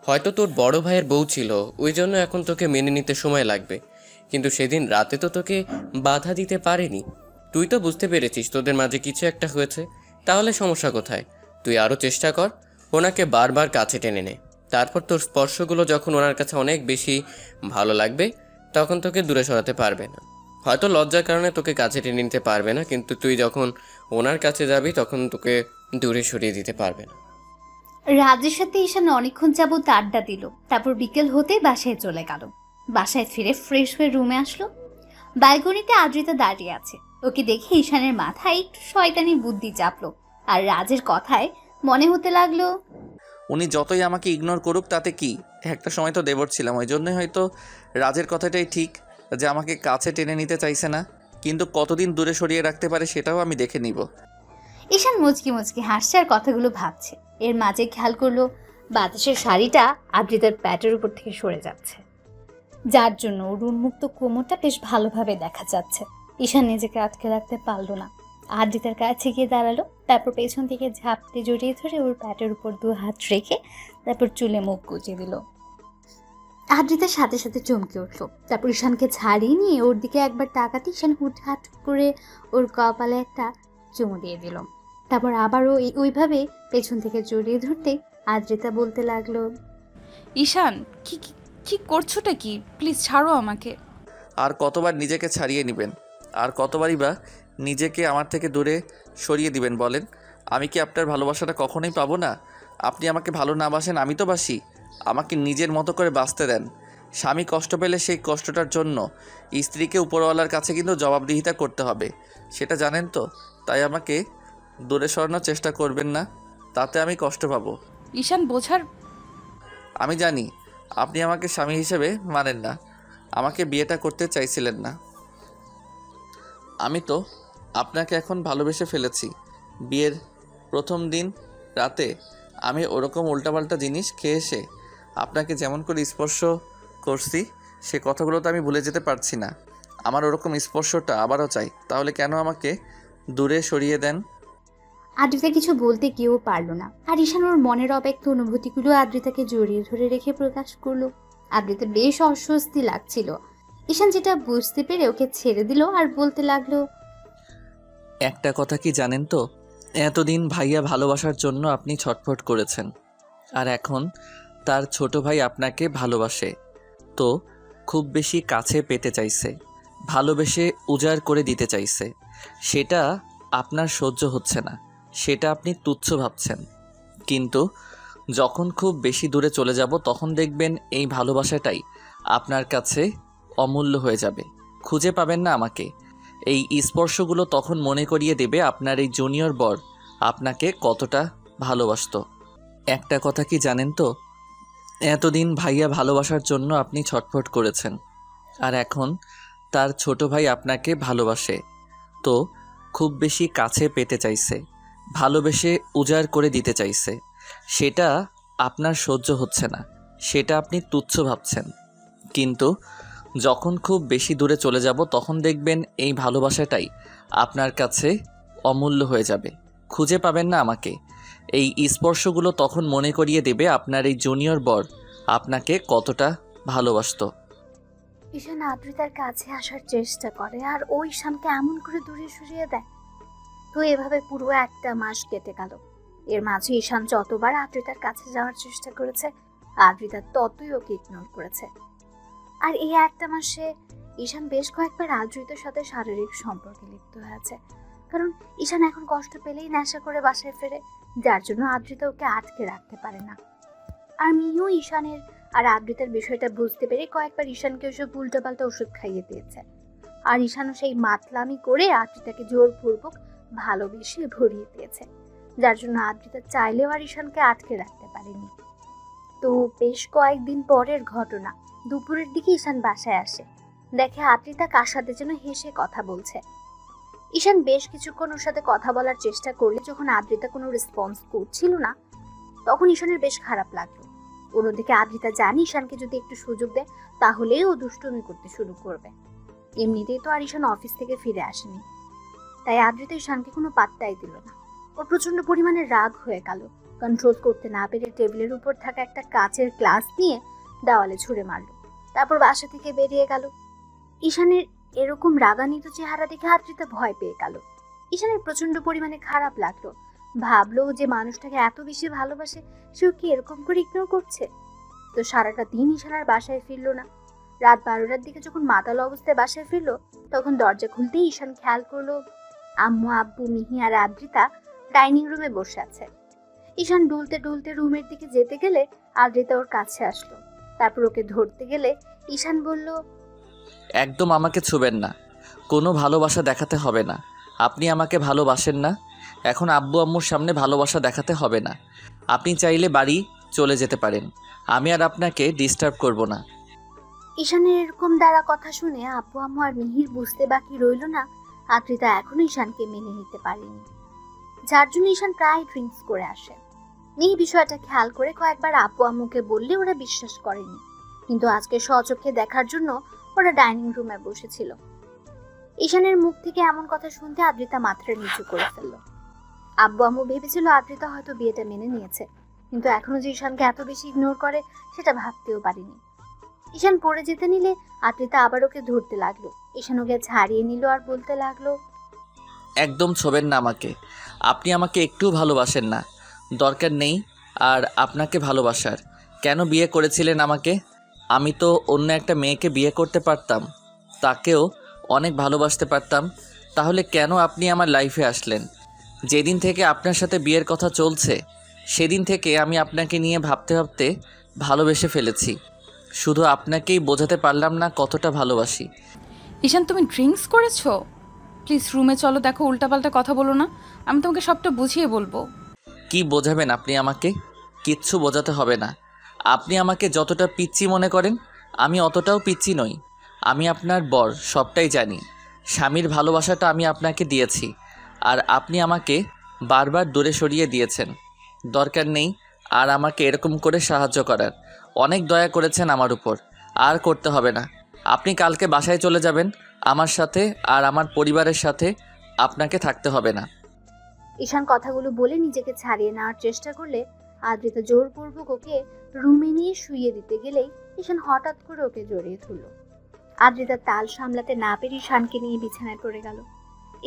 হয়তো তোর বড় ভাইয়ের বউ ছিল, ওই জন্য এখন তোকে মেনে নিতে সময় লাগবে, কিন্তু সেদিন রাতে তো তোকে বাধা দিতে পারেনি। তুই তো বুঝতে পেরেছিস তোদের মাঝে কিছু একটা হয়েছে, তাহলে সমস্যা কোথায়? তুই আরও চেষ্টা কর, ওনাকে বারবার কাছে টেনে নে। তারপর তোর স্পর্শগুলো যখন ওনার কাছে অনেক বেশি ভালো লাগবে, তখন তোকে দূরে সরাতে পারবে না। হয়তো লজ্জার কারণে তোকে কাছে টেনে নিতে পারবে না, কিন্তু তুই যখন ওনার কাছে যাবি তখন তোকে দূরে সরিয়ে দিতে পারবে না। রাজের সাথে ঈশান অনেকক্ষণ যাবত আড্ডা দিল, তারপর বিকেল হতে বাসায় চলে গেল। বাসায় ফিরে ফ্রেশ হয়ে রুমে আসলো। ব্যালকনিতে আদ্রিতা দাঁড়িয়ে আছে। ওকে দেখে ঈশানের মাথায় একটু শয়তানি বুদ্ধি চাপলো, আর রাজের কথায় মনে হতে লাগলো উনি যতই আমাকে ইগনোর করুক তাতে কি, একটা সময় তো দেবর ছিলাম, ওই জন্যই হয়তো রাজের কথাটাই ঠিক যে আমাকে কাছে টেনে নিতে চাইছে না, কিন্তু কতদিন দূরে সরিয়ে রাখতে পারে সেটাও আমি দেখে নিব। ঈশান মুচকি মুচকি হাসছে আর কথাগুলো ভাবছে। এর মাঝে খেয়াল করলো বাতাসের শাড়িটা আদ্রিতার প্যাটের উপর থেকে সরে যাচ্ছে, যার জন্য ওর উন্মুক্ত কোমরটা বেশ ভালোভাবে দেখা যাচ্ছে। ঈশান নিজেকে আটকে রাখতে পারলো না, আদ্রিতার কাছে গিয়ে দাঁড়ালো। তারপর পেছন থেকে ঝাপটে জড়িয়ে ধরে ওর প্যাটের উপর 2 হাত রেখে তারপর চুলে মুখ গুজে দিল। আদ্রিতার সাথে সাথে চমকে উঠলো। তারপর ঈশানকে ছাড়িয়ে নিয়ে ওর দিকে একবার তাকাতে ঈশান হুটহাট করে ওর কপালে একটা চুমু দিয়ে দিল। তারপর আবারও ওইভাবে পেছন থেকে জড়িয়ে ধরতে আদ্রিতা বলতে লাগলো, ঈশান কি কি- কি করছোটা কি? প্লিজ ছাড়ো আমাকে। আর কতবার নিজেকে ছাড়িয়ে নেবেন, আর কতবারই বা নিজেকে আমার থেকে দূরে সরিয়ে দিবেন বলেন? আমি কি আপনার ভালোবাসাটা কখনোই পাবো না? আপনি আমাকে ভালো না বাসেন, আমি তো বাসি। আমাকে নিজের মতো করে বাঁচতে দেন। স্বামী কষ্ট পেলে সেই কষ্টটার জন্য স্ত্রীকে উপরওয়ালার কাছে কিন্তু জবাবদিহিতা করতে হবে, সেটা জানেন তো? তাই আমাকে দূরে সরানোর চেষ্টা করবেন না, তাতে আমি কষ্ট পাবো। ঈশান বোঝার আমি জানি আপনি আমাকে স্বামী হিসেবে মানেন না, আমাকে বিয়েটা করতে চাইছিলেন না। আমি তো আপনাকে এখন ভালোবেসে ফেলেছি। বিয়ের প্রথম দিন রাতে আমি ওরকম উল্টাপাল্টা জিনিস খেয়ে এসে আপনাকে যেমন করে স্পর্শ করছি, সে কথাগুলো তো আমি ভুলে যেতে পারছি না। আমার ওরকম স্পর্শটা আবারও চাই, তাহলে কেন আমাকে দূরে সরিয়ে দেন? আদ্রিতা কিছু বলতে কেউ পারলো না, আর ঈশান ওর মনের অব্যক্ত অনুভূতিগুলো আদ্রিতাকে জড়িয়ে ধরে রেখে প্রকাশ করলো। আদ্রিতা বেশ অস্বস্তি লাগছিল। ঈশান যেটা বুঝতে পেরে ওকে ছেড়ে দিল আর বলতে লাগলো, একটা কথা কি জানেন তো, এতদিন ভাইয়া ভালোবাসার জন্য আপনি ছটফট করেছেন, আর এখন তার ছোট ভাই আপনাকে ভালোবাসে, তো খুব বেশি কাছে পেতে চাইছে, ভালোবেসে উজাড় করে দিতে চাইছে। সেটা আপনার সহ্য হচ্ছে না, সেটা আপনি তুচ্ছ ভাবছেন। কিন্তু যখন খুব বেশি দূরে চলে যাব তখন দেখবেন এই ভালোবাসাটাই আপনার কাছে অমূল্য হয়ে যাবে, খুঁজে পাবেন না আমাকে। এই স্পর্শগুলো তখন মনে করিয়ে দেবে আপনার এই জুনিয়র বর আপনাকে কতটা ভালোবাসতো। একটা কথা কি জানেন তো, এতদিন ভাইয়া ভালোবাসার জন্য আপনি ছটফট করেছেন, আর এখন তার ছোট ভাই আপনাকে ভালোবাসে, তো খুব বেশি কাছে পেতে চাইছে, ভালোবেসে উজাড় করে দিতে চাইছে। সেটা আপনার সহ্য হচ্ছে না, সেটা আপনি তুচ্ছ ভাবছেন। কিন্তু যখন খুব বেশি দূরে চলে যাব তখন দেখবেন এই ভালোবাসাটাই আপনার কাছে অমূল্য হয়ে যাবে, খুঁজে পাবেন না আমাকে। এই স্পর্শগুলো তখন মনে করিয়ে দেবে আপনার এই জুনিয়র বর আপনাকে কতটা ভালোবাসতো। ঈশান আদ্রিতার কাছে আসার চেষ্টা করে আর ওই ঈশানকে এমন করে দূরে সরিয়ে দেয়। তো এভাবে পুরো 1 মাস কেটে গেল। এর মাঝে ঈশান যতবার আদ্রিতার কাছে যাওয়ার চেষ্টা করেছে, আদ্রিতা ততই ওকে ইগনোর করেছে। আর এই 1 মাসে ঈশান বেশ কয়েকবার আদ্রিতার সাথে শারীরিক সম্পর্কে লিপ্ত হয়েছে, কারণ ঈশান এখন কষ্ট পেলেই নেশা করে বাসায় ফেরে, যার জন্য আদ্রিতা ওকে আটকে রাখতে পারে না। আর মিও ঈশানের আর আদ্রিতার বিষয়টা বুঝতে পেরে কয়েকবার ঈশানকে ওসব উল্টোপাল্টা ওষুধ খাইয়ে দিয়েছে। আর ঈশানও সেই মাতলামি করে আদ্রিতাকে জোরপূর্বক ভালোবেসে ভরিয়ে দিয়েছে, যার জন্য আদ্রিতা চাইলেও আর ঈশানকে আটকে রাখতে পারেনি। তো বেশ কয়েকদিন পরের ঘটনা, দুপুরের দিকে ঈশান বাসায় আসে, দেখে আদ্রিতা কার সাথে যেন হেসে কথা বলছে। ঈশান বেশ কিছুক্ষণ ওর সাথে কথা বলার চেষ্টা করলে যখন আদ্রিতা কোনো রেসপন্স করছিল না, তখন ঈশানের বেশ খারাপ লাগলো। অন্যদিকে আদ্রিতা জানে ঈশানকে যদি একটু সুযোগ দেয় তাহলেই ও দুষ্টুমি করতে শুরু করবে। এমনিতেই তো আর ঈশান অফিস থেকে ফিরে আসেনি, তাই আদ্রিতা ঈশানকে কোনো পাত্তাই দিল না। ওর প্রচন্ড পরিমাণে রাগ হয়ে গেল। কন্ট্রোল করতে না পেরে টেবিলের উপর থাকা একটা কাচের গ্লাস নিয়ে দেওয়ালে ছুঁড়ে মারল, তারপর বাসা থেকে বেরিয়ে গেল। ঈশানের এরকম রাগান্বিত চেহারা দেখে আদ্রিতা ভয় পেয়ে গেল। ঈশানের প্রচন্ড পরিমাণে খারাপ লাগলো। ভাবলো যে মানুষটাকে এত বেশি ভালোবাসে সেও কি এরকম করে ইগনোর করছে। তো সারাটা দিন ঈশান আর বাসায় ফিরলো না। রাত 12টার দিকে যখন মাতাল অবস্থায় বাসায় ফিরলো, তখন দরজা খুলতেই ঈশান খেয়াল করলো আম্মু, আব্বু, মিহি আর আদ্রিতা ডাইনিং রুমে বসে আছে। ঈশান ডুলতে ডুলতে রুমের দিকে যেতে গেলে আদ্রিতা ওর কাছে আসলো। তারপর ওকে ধরতে গেলে ঈশান বলল, একদম আমাকে ছুবেন না, কোনো ভালোবাসা দেখাতে হবে না। আপনি আমাকে ভালোবাসেন না, এখন আব্বু আম্মুর সামনে ভালোবাসা দেখাতে হবে না। আপনি চাইলে বাড়ি চলে যেতে পারেন, আমি আর আপনাকে ডিস্টার্ব করব না। ঈশানের এরকম দ্বারা কথা শুনে আব্বু আম্মু আর মিহির বুঝতে বাকি রইল না আদ্রিতা এখনো ঈশানকে মেনে নিতে পারেনি, যার জন্য ঈশান প্রায় ড্রিঙ্কস করে আসে। মিহি বিষয়টা খেয়াল করে কয়েকবার আব্বু আম্মুকে বললে ওরা বিশ্বাস করেনি, কিন্তু আজকে স্বচক্ষে দেখার জন্য ওরা ডাইনিং রুমে বসেছিল। ঈশানের মুখ থেকে এমন কথা শুনতে আদ্রিতা মাথাটা নিচু করে ফেলল। আব্বু আম্মু ভেবেছিল আদ্রিতা হয়তো বিয়েটা মেনে নিয়েছে, কিন্তু এখনো যে ঈশানকে এত বেশি ইগনোর করে সেটা ভাবতেও পারিনি। ঈশান পড়ে যেতে নিলে আদ্রিতা আবার ওকে ধরতে লাগলো। ঈশান ওকে ছাড়িয়ে নিল আর বলতে লাগলো, একদম ছোবেন না আমাকে, আপনি আমাকে একটুও ভালোবাসেন না, দরকার নেই আর আপনাকে ভালোবাসার। কেন বিয়ে করেছিলেন আমাকে? আমি তো অন্য একটা মেয়েকে বিয়ে করতে পারতাম, তাকেও অনেক ভালোবাসতে পারতাম। তাহলে কেন আপনি আমার লাইফে আসলেন? যেদিন থেকে আপনার সাথে বিয়ের কথা চলছে সেদিন থেকে আমি আপনাকে নিয়ে ভাবতে ভাবতে ভালোবেসে ফেলেছি। শুধু আপনাকেই বোঝাতে পারলাম না কতটা ভালোবাসি। ঈশান, তুমি ড্রিঙ্কস করেছো? প্লিজ রুমে চলো, দেখো উল্টাপাল্টা কথা বলো না, আমি তোমাকে সবটা বুঝিয়ে বলবো। কি বোঝাবেন আপনি আমাকে? কিচ্ছু বোঝাতে হবে না। আপনি আমাকে যতটা পিচ্চি মনে করেন আমি অতটাও পিচ্চি নই। আমি আপনার বর, সবটাই জানি। স্বামীর ভালোবাসাটা আমি আপনাকে দিয়েছি, আর আপনি আমাকে বারবার দূরে সরিয়ে দিয়েছেন। দরকার নেই আর আমাকে এরকম করে সাহায্য করার। অনেক দয়া করেছেন আমার উপর, আর করতে হবে না। আপনি কালকে বাসায় চলে যাবেন আমার সাথে, আর আমার পরিবারের সাথে আপনাকে থাকতে হবে না। ঈশান কথাগুলো বলে নিজেকে ছাড়িয়ে নেওয়ার চেষ্টা করলে আদ্রিতা জোরপূর্বক ওকে রুমে নিয়ে শুইয়ে দিতে গেলেই ঈশান হঠাৎ করে ওকে জড়িয়ে ধরল। আদ্রিতা তাল সামলাতে না পেরে ঈশানকে নিয়ে বিছানায় পড়ে গেল।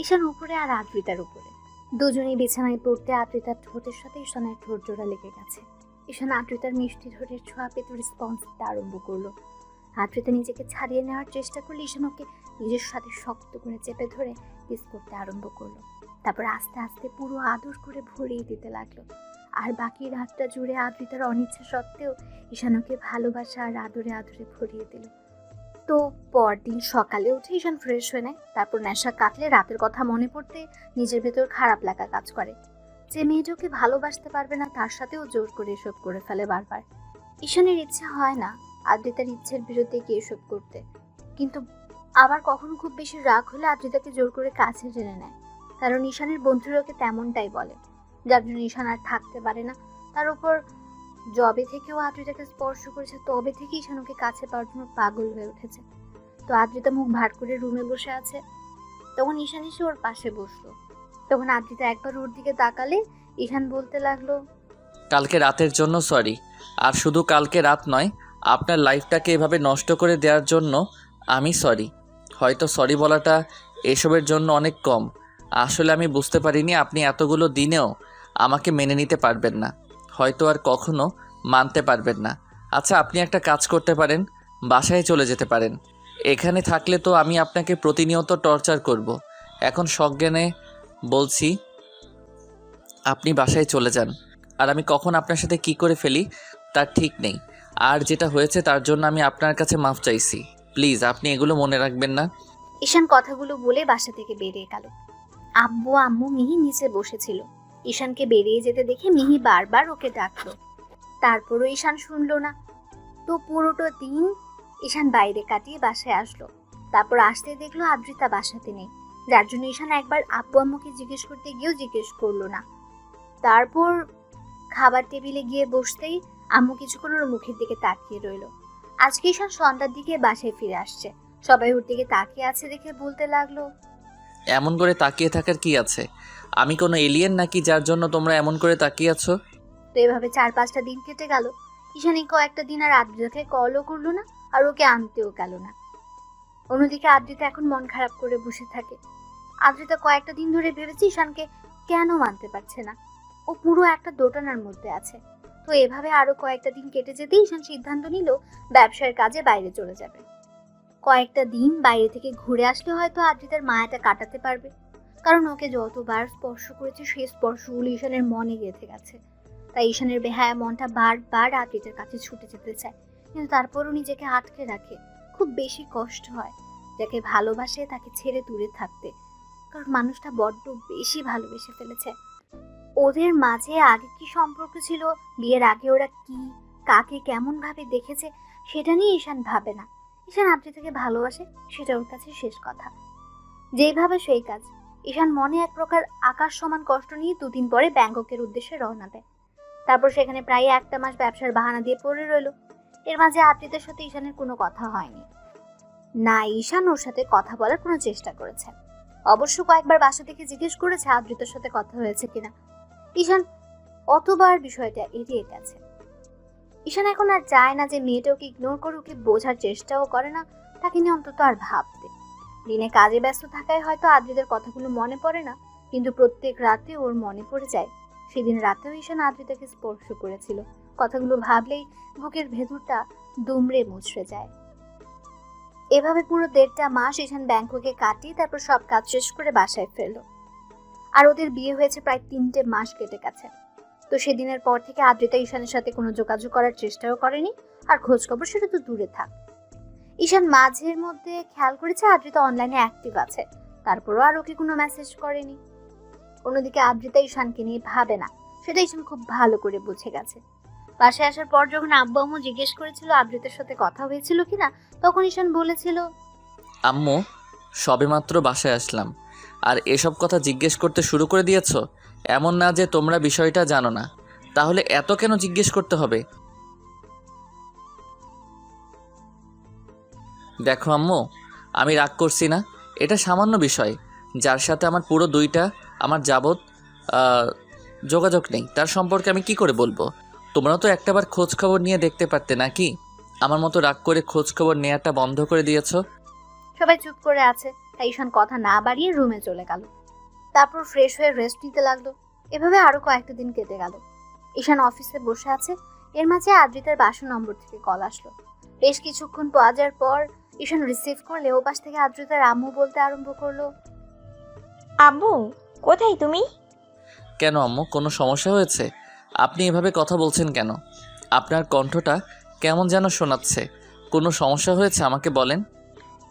ঈশান উপরে আর আদ্রিতার উপরে, দুজনেই বিছানায় পড়তে আদ্রিতার ঠোঁটের সাথে ঈশানের ঠোঁট জোড়া লেগে গেছে। ঈশান আদ্রিতার মিষ্টি ঠোঁটের ছোঁয়া পেতে রেসপন্স দিতে আরম্ভ করলো। আদ্রিতা নিজেকে ছাড়িয়ে নেওয়ার চেষ্টা করলে ঈশান ওকে নিজের সাথে শক্ত করে চেপে ধরে কিস করতে আরম্ভ করলো। তারপর আস্তে আস্তে পুরো আদর করে ভরিয়ে দিতে লাগলো। আর বাকি রাতটা জুড়ে আদ্রিতার অনিচ্ছা সত্ত্বেও ঈশান ওকে ভালোবাসা আর আদরে আদরে ভরিয়ে দিল। তো পরদিন সকালে উঠে ঈশান ফ্রেশ হয়ে নেয়। তারপর নেশা কাটলে রাতের কথা মনে পড়তে নিজের ভেতর খারাপ লাগা কাজ করে। যে মেয়েটাকে ভালোবাসতে পারবে না তার সাথেও জোর করে এসব করে ফেলে বারবার। ঈশানের ইচ্ছা হয় না আদ্রিতার ইচ্ছের বিরুদ্ধে গিয়ে এসব করতে, কিন্তু আবার কখনো খুব বেশি রাগ হলে আদ্রিতাকে জোর করে কাছে টেনে নেয়। কারণ ঈশানের বন্ধুরা ওকে তেমনটাই বলে, যার জন্য ঈশান আর থাকতে পারে না। তার উপর জবে থেকেও আদ্রিতাকে স্পর্শ করেছে, তবে থেকে ঈশান ওকে কাছে পাওয়ার জন্য পাগল হয়ে উঠেছে। তো আদ্রিতা মুখ ভার করে রুমে বসে আছে, তখন ঈশান এসে ওর পাশে বসলো। তখন আদ্রিতা একবার ওর দিকে তাকালে ঈশান বলতে লাগলো, কালকে রাতের জন্য সরি। আর শুধু কালকে রাত নয়, আপনার লাইফটাকে এভাবে নষ্ট করে দেওয়ার জন্য আমি সরি। হয়তো সরি বলাটা এসবের জন্য অনেক কম। আসলে আমি বুঝতে পারিনি আপনি এতগুলো দিনেও আমাকে মেনে নিতে পারবেন না, হয়তো আর কখনো মানতে পারবেন না। আচ্ছা, আপনি একটা কাজ করতে পারেন, বাসায় চলে যেতে পারেন। এখানে থাকলে তো আমি আপনাকে প্রতিনিয়ত টর্চার করব। এখন সজ্ঞানে বলছি, আপনি বাসায় চলে যান। আর আমি কখন আপনার সাথে কি করে ফেলি তার ঠিক নেই। আর যেটা হয়েছে তার জন্য আমি আপনার কাছে মাফ চাইছি। প্লিজ আপনি এগুলো মনে রাখবেন না। ঈশান কথাগুলো বলে বাসা থেকে বেরিয়ে গেল। আব্বু আম্মু মিহি নিচে বসেছিল। ঈশানকে বেরিয়ে যেতে দেখে মিহি বারবার ওকে ডাকলো, তারপরও ঈশান শুনলো না। তো পুরোটা দিন ঈশান বাইরে কাটিয়ে বাসায় আসলো। তারপর আসতে দেখলো আদ্রিতা বাসাতে নেই, যার জন্য ঈশান একবার আব্বু আম্মুকে জিজ্ঞেস করতে গিয়েও জিজ্ঞেস করলো না। তারপর খাবার টেবিলে গিয়ে বসতেই আম্মু কিছুক্ষণ ওর মুখের দিকে তাকিয়ে রইল। আজকে ঈশান সন্ধ্যার দিকে বাসায় ফিরে আসছে। সবাই ওর দিকে তাকিয়ে আছে দেখে বলতে লাগলো, এমন করে তাকিয়ে থাকার কি আছে? আমি কোনো এলিয়েন নাকি যার জন্য তোমরা এমন করে তাকিয়ে আছো? তো এভাবে 4-5টা দিন কেটে গেল। ঈশান কয়েকটা দিন আর আদ্রিতাকে কলও করলো না, আর ওকে আনতেও গেল না। অন্যদিকে আদ্রিতা এখন মন খারাপ করে বসে থাকে। আদ্রিতা কয়েকটা দিন ধরে ভেবেছে ঈশানকে কেন মানতে পারছে না। ও পুরো একটা দোটানার মধ্যে আছে। তো এভাবে আরো কয়েকটা দিন কেটে যেতে ঈশান সিদ্ধান্ত নিল ব্যবসার কাজে বাইরে চলে যাবে। কয়েকটা দিন বাইরে থেকে ঘুরে আসলে হয়তো আদ্রিতার মায়াটা কাটাতে পারবে, কারণ ওকে যতবার স্পর্শ করেছে সেই স্পর্শগুলো ঈশানের মনে গেঁথে গেছে। তাই ঈশানের বেহায়া মনটা বারবার আদ্রিতার কাছে ছুটে যেতে চায়, কিন্তু তারপরও নিজেকে আটকে রাখে। খুব বেশি কষ্ট হয় যাকে ভালোবাসে তাকে ছেড়ে দূরে থাকতে, কারণ মানুষটা বড্ড বেশি ভালোবেসে ফেলেছে। ওদের মাঝে আগে কি সম্পর্ক ছিল, বিয়ের আগে ওরা কি কাকে কেমন ভাবে দেখেছে, সেটা নিয়ে ঈশান ভাবে না। ঈশান আদ্রিতাকে ভালোবাসে, সেটা ওর কাছে শেষ কথা। যেইভাবে সেই কাজ। ঈশান মনে এক প্রকার আকাশ সমান কষ্ট নিয়ে দুদিন পরে ব্যাংককের উদ্দেশ্যে রওনা দেয়। তারপর সেখানে প্রায় একটা মাস ব্যবসার বাহানা দিয়ে পড়ে রইল। এর মাঝে আদ্রিতার সাথে ঈশানের কোনো কথা হয়নি, না ঈশান ওর সাথে কথা বলার কোনো চেষ্টা করেছে। অবশ্য কয়েকবার বাসা থেকে জিজ্ঞেস করেছে আদ্রিতার সাথে কথা হয়েছে কিনা। ঈশান অতবার বিষয়টা এড়িয়ে গেছে। ঈশান এখন আর চায় না যে মেয়েটা ওকে ইগনোর করে, ওকে বোঝার চেষ্টাও করে না, তাকে নিয়ে অন্তত আর ভাবতে। দিনে কাজে ব্যস্ত থাকায় হয়তো আদ্রিতার কথাগুলো মনে পড়ে না, কিন্তু প্রত্যেক রাতে ওর মনে পড়ে যায় সেদিন রাতেও ঈশান আদ্রিতাকে স্পর্শ করেছিল। কথাগুলো ভাবলেই বুকের ভেতরটা দুমড়ে মুচড়ে যায়। এভাবে পুরো 1.5 মাস ঈশান ব্যাংককে কাটিয়ে তারপর সব কাজ শেষ করে বাসায় ফেরল। আর ওদের বিয়ে হয়েছে প্রায় 3টে মাস কেটে গেছে। তো সেদিনের পর থেকে আদ্রিতা ঈশানের সাথে কোনো যোগাযোগ করার চেষ্টাও করেনি, আর খোঁজ খবর সেটা তো দূরে থাক। ঈশান মাঝের মধ্যে খেয়াল করেছে আদ্রিতা অনলাইনে অ্যাক্টিভ আছে, তারপরও আর ওকে কোনো মেসেজ করেনি। অন্যদিকে আদ্রিতা ঈশানকে নিয়ে ভাবে না, সেটা ঈশান খুব ভালো করে বুঝে গেছে। বাসায় আসার পর যখন আব্বু আম্মু জিজ্ঞেস করেছিল আদ্রিতার সাথে কথা হয়েছিল কিনা, তখন ঈশান বলেছিল, আম্মু সবেমাত্র বাসায় আসলাম আর এসব কথা জিজ্ঞেস করতে শুরু করে দিয়েছো। এমন না যে তোমরা বিষয়টা জানো না, তাহলে এত কেন জিজ্ঞেস করতে হবে? দেখো আম্মু, আমি রাগ করছি না, এটা সামান্য বিষয়। যার সাথে আমার পুরো 2টা আমার যাবৎ যোগাযোগ নেই, তার সম্পর্কে আমি কি করে বলবো? তোমরা তো একটাবার খোঁজ খবর নিয়ে দেখতে পারতে নাকি? আমার মতো রাগ করে খোঁজ খবর নেওয়াটা বন্ধ করে দিয়েছো। সবাই চুপ করে আছে, তাই ঈশান কথা না বাড়িয়ে রুমে চলে গেল। তারপর ফ্রেশ হয়ে রেস্ট নিতে লাগলো। এভাবে আরো কয়েকটা দিন কেটে গেল। ঈশান অফিসে বসে আছে, এর মাঝে আদ্রিতার 22 নম্বর থেকে কল আসলো। বেশ কিছুক্ষণ পাওয়া যাওয়ার পর ঈশান রিসিভ করলে ও পাশ থেকে আদ্রিতার আম্মু বলতে আরম্ভ করলো, আব্বু কোথায় তুমি? কেন আম্মু, কোনো সমস্যা হয়েছে? আপনি এভাবে কথা বলছেন কেন? আপনার কণ্ঠটা কেমন যেন শোনাচ্ছে। কোনো সমস্যা হয়েছে আমাকে বলেন।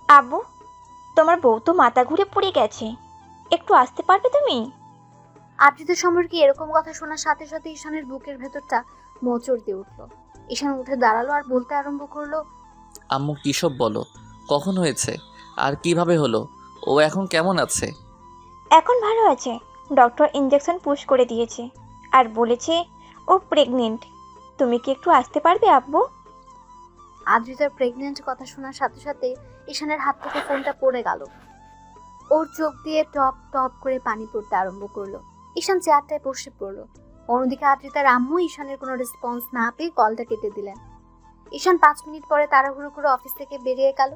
আব্বু তোমার বউ তো মাথা ঘুরে পড়ে গেছে, একটু আসতে পারবে তুমি? আদ্রিতার সম্পর্কে এরকম কথা শোনার সাথে সাথে ঈশানের বুকের ভেতরটা মোচড় দিয়ে উঠলো। ঈশান উঠে দাঁড়ালো আর বলতে আরম্ভ করলো, আম্মু কী সব বলো? কখন হয়েছে আর কিভাবে হলো? ও এখন কেমন আছে? এখন ভালো আছে, ডক্টর ইঞ্জেকশন পুশ করে দিয়েছে আর বলেছে ও প্রেগনেন্ট। তুমি কি একটু আসতে পারবে আব্বু? আদ্রিতার প্রেগনেন্ট কথা শোনার সাথে সাথে ঈশানের হাত থেকে ফোনটা পড়ে গেল। ওর চোখ দিয়ে টপ টপ করে পানি পড়তে আরম্ভ করলো। ঈশান চেয়ারটায় বসে পড়লো। অন্যদিকে আদ্রিতার আম্মু ঈশানের কোনো রেসপন্স না পেয়ে কলটা কেটে দিলেন। ঈশান 5 মিনিট পরে তাড়াহুড়ো করে অফিস থেকে বেরিয়ে গেল।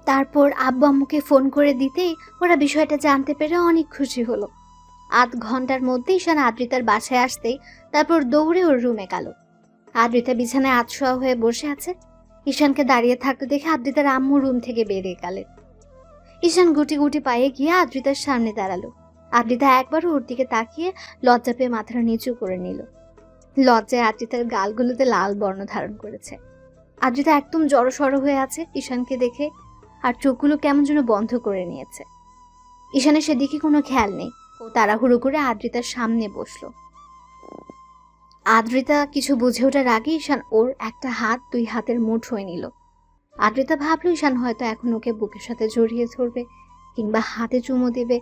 তারপর আব্বু আম্মুকে ফোন করে দিতেই ওরা বিষয়টা জানতে পেরে অনেক খুশি হলো। আধ ঘন্টার মধ্যে ঈশান আদ্রিতার বাসায় আসতেই তারপর দৌড়ে ওর রুমে গেল। আদ্রিতা বিছানায় আতশোয়া হয়ে বসে আছে। ঈশানকে দাঁড়িয়ে থাকতে দেখে আদ্রিতার আম্মু রুম থেকে বেরিয়ে গেলেন। ঈশান গুটি গুটি পায়ে গিয়ে আদ্রিতার সামনে দাঁড়ালো। আদ্রিতা একবারও ওর দিকে তাকিয়ে লজ্জা পেয়ে মাথাটা নিচু করে নিল। লজ্জায় আদ্রিতার গালগুলোতে লাল বর্ণ ধারণ করেছে। আদ্রিতা একদম জড়সড় হয়ে আছে ঈশানকে দেখে, আর চোখগুলো কেমন যেন বন্ধ করে নিয়েছে। ঈশানের সেদিকে কোনো খেয়াল নেই। ও তাড়াহুড়ো করে আদ্রিতার সামনে বসলো। আদ্রিতা কিছু বুঝে ওঠার আগে ঈশান ওর একটা হাত 2 হাতের মুঠোয় নিল। আদ্রিতা ভাবলো ঈশান হয়তো এখন ওকে বুকের সাথে জড়িয়ে ধরবে কিংবা হাতে চুমু দেবে,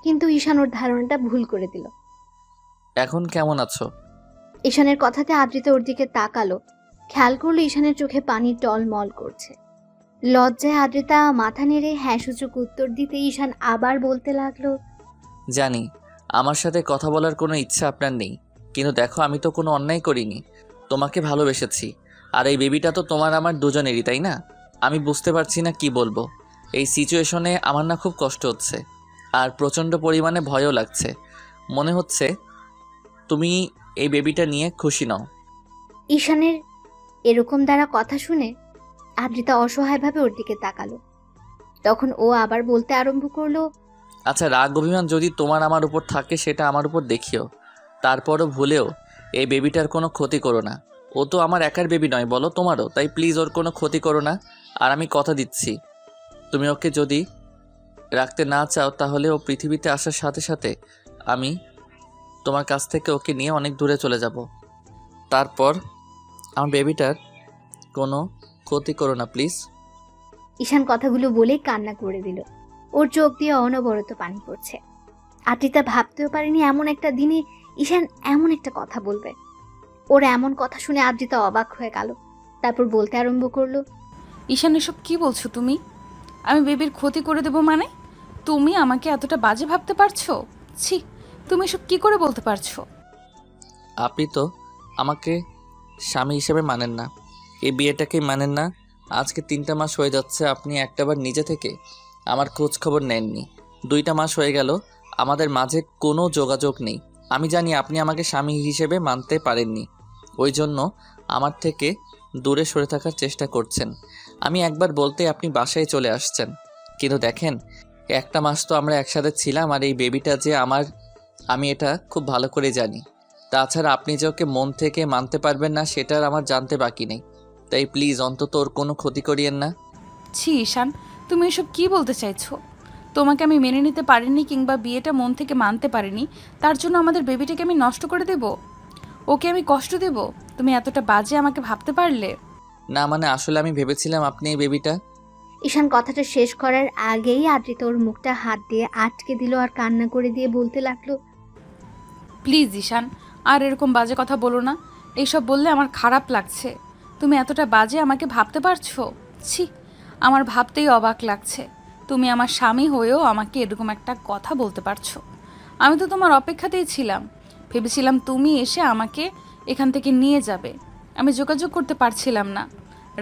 কিন্তু ঈশান ওর ধারণাটা ভুল করে দিল। এখন কেমন আছো? ঈশানের কথাতে আদ্রিতা ওর দিকে তাকালো। খেয়াল করলো ঈশানের চোখে পানি টলমল করছে। লজ্জায় আদ্রিতা মাথা নেড়ে হ্যাঁ সূচক উত্তর দিতে ঈশান আবার বলতে লাগলো, জানি আমার সাথে কথা বলার কোনো ইচ্ছা আপনার নেই, কিন্তু দেখো আমি তো কোনো অন্যায় করিনি। তোমাকে ভালোবেসেছি, আর এই বেবিটা তো তোমার আমার দুজনেরই, তাই না? আমি বুঝতে পারছি না কি বলবো। এই সিচুয়েশনে আমার না খুব কষ্ট হচ্ছে আর প্রচণ্ড পরিমাণে ভয়ও লাগছে। মনে হচ্ছে তুমি এই বেবিটা নিয়ে খুশি নও। ঈশানের এরকম দ্বারা কথা শুনে আদ্রিতা অসহায়ভাবে ওর দিকে তাকালো। তখন ও আবার বলতে আরম্ভ করলো, আচ্ছা, রাগ অভিমান যদি তোমার আমার উপর থাকে সেটা আমার উপর দেখিও, তারপরও ভুলেও এই বেবিটার কোনো ক্ষতি করো না। ও তো আমার একার বেবি নয় বলো, তোমারও। তাই প্লিজ ওর কোনো ক্ষতি করো না। আর আমি কথা দিচ্ছি, তুমি ওকে যদি রাখতে না চাও তাহলে ও পৃথিবীতে আসার সাথে সাথে আমি তোমার কাছ থেকে ওকে নিয়ে অনেক দূরে চলে যাব। তারপর আমার বেবিটার কোনো ক্ষতি করো না প্লিজ। ঈশান কথাগুলো বলেই কান্না করে দিল। ওর চোখ দিয়ে অনবরত পানি পড়ছে। আদ্রিতা ভাবতেও পারেনি এমন একটা দিনে ঈশান এমন একটা কথা বলবে। ওর এমন কথা শুনে আদ্রিতা অবাক হয়ে গেল। তারপর বলতে আরম্ভ করলো, ঈশান এসব কি বলছো তুমি? আমি বেবির ক্ষতি করে দেবো মানে? তুমি আমাকে এতটা বাজে ভাবতে পারছো? ছি, তুমি এসব কি করে বলতে পারছো? আপনি তো আমাকে স্বামী হিসেবে মানেন না, এই বিয়েটাকেই মানেন না। আজকে 3টা মাস হয়ে যাচ্ছে আপনি একটাবার নিজে থেকে আমার খোঁজ খবর নেননি। 2টা মাস হয়ে গেল আমাদের মাঝে কোনো যোগাযোগ নেই। আমি জানি আপনি আমাকে স্বামী হিসেবে মানতে পারেননি, ওই জন্য আমার থেকে দূরে সরে থাকার চেষ্টা করছেন। আমি একবার বলতে আপনি বাসায় চলে আসছেন, কিন্তু দেখেন 1টা মাস তো আমরা একসাথে ছিলাম। আর এই বেবিটা যে আমার, আমি এটা খুব ভালো করে জানি। তাছাড়া আপনি যে ওকে মন থেকে মানতে পারবেন না সেটার আমার জানতে বাকি নেই। তাই প্লিজ অন্তত ওর কোনো ক্ষতি করিয়েন না। ছি ঈশান, তুমি এসব কি বলতে চাইছো? তোমাকে আমি মেনে নিতে পারিনি কিংবা বিয়েটা মন থেকে মানতে পারিনি, তার জন্য আমাদের বেবিটাকে আমি নষ্ট করে দেব? ওকে আমি কষ্ট দেব? তুমি এতটা বাজে আমাকে ভাবতে পারলে? না মানে আসলে আমি ভেবেছিলাম আপনি এই বেবিটা। ঈশান কথাটা শেষ করার আগেই আদ্রিতা ওর মুখটা হাত দিয়ে আটকে দিল আর কান্না করে দিয়ে বলতে লাগলো, প্লিজ ঈশান, আর এরকম বাজে কথা বলো না। এইসব বললে আমার খারাপ লাগছে। তুমি এতটা বাজে আমাকে ভাবতে পারছো? ছি, আমার ভাবতেই অবাক লাগছে। তুমি আমার স্বামী হয়েও আমাকে এরকম একটা কথা বলতে পারছো। আমি তো তোমার অপেক্ষাতেই ছিলাম। ভেবেছিলাম তুমি এসে আমাকে এখান থেকে নিয়ে যাবে। আমি যোগাযোগ করতে পারছিলাম না,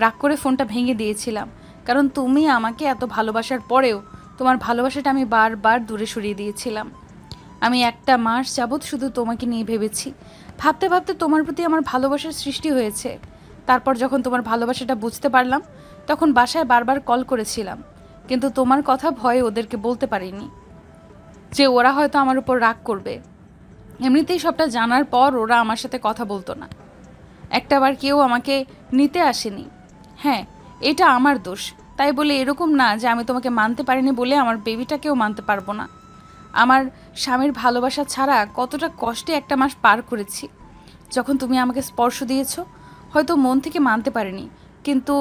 রাগ করে ফোনটা ভেঙে দিয়েছিলাম। কারণ তুমি আমাকে এত ভালোবাসার পরেও তোমার ভালোবাসাটা আমি বারবার দূরে সরিয়ে দিয়েছিলাম। আমি 1টা মাস যাবৎ শুধু তোমাকে নিয়ে ভেবেছি। ভাবতে ভাবতে তোমার প্রতি আমার ভালোবাসার সৃষ্টি হয়েছে। তারপর যখন তোমার ভালোবাসাটা বুঝতে পারলাম তখন বাসায় বারবার কল করেছিলাম, কিন্তু তোমার কথা ভয়ে ওদেরকে বলতে পারিনি যে ওরা হয়তো আমার উপর রাগ করবে। এমনিতেই সবটা জানার পর ওরা আমার সাথে কথা বলতো না। একটাবার কেউ আমাকে নিতে আসেনি। হ্যাঁ, এটা আমার দোষ, তাই বলে এরকম না যে আমি তোমাকে মানতে পারিনি বলে আমার বেবিটাকেও মানতে পারবো না। আমার স্বামীর ভালোবাসা ছাড়া কতটা কষ্টে 1টা মাস পার করেছি। যখন তুমি আমাকে স্পর্শ দিয়েছো হয়তো মন থেকে মানতে পারিনি, কিন্তু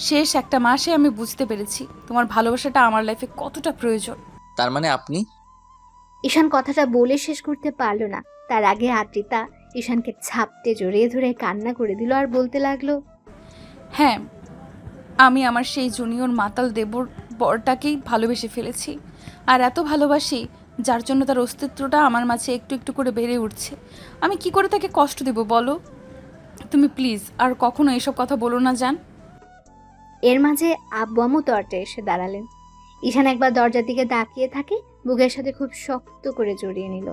শেষ 1টা মাসে আমি বুঝতে পেরেছি তোমার ভালোবাসাটা আমার লাইফে কতটা প্রয়োজন। তার মানে আপনি? ঈশান কথাটা বলে শেষ করতে পারলো না। তার আগে আদ্রিতা ঈশানকে ঝাপটে জড়িয়ে ধরে কান্না করে দিল আর বলতে লাগলো, হ্যাঁ, আমি আমার সেই জুনিয়র মাতাল দেবর বরটাকেই ভালোবেসে ফেলেছি। আর এত ভালোবাসি যার জন্য তার অস্তিত্বটা আমার মাঝে একটু একটু করে বেড়ে উঠছে। আমি কি করে তাকে কষ্ট দেব বলো? তুমি প্লিজ আর কখনো এসব কথা বলো না জান। এর মাঝে আব্বু আম্মু দরজায় এসে দাঁড়ালেন। ঈশান একবার দরজার দিকে তাকিয়ে থাকে, বুকের সাথে খুব শক্ত করে জড়িয়ে নিল।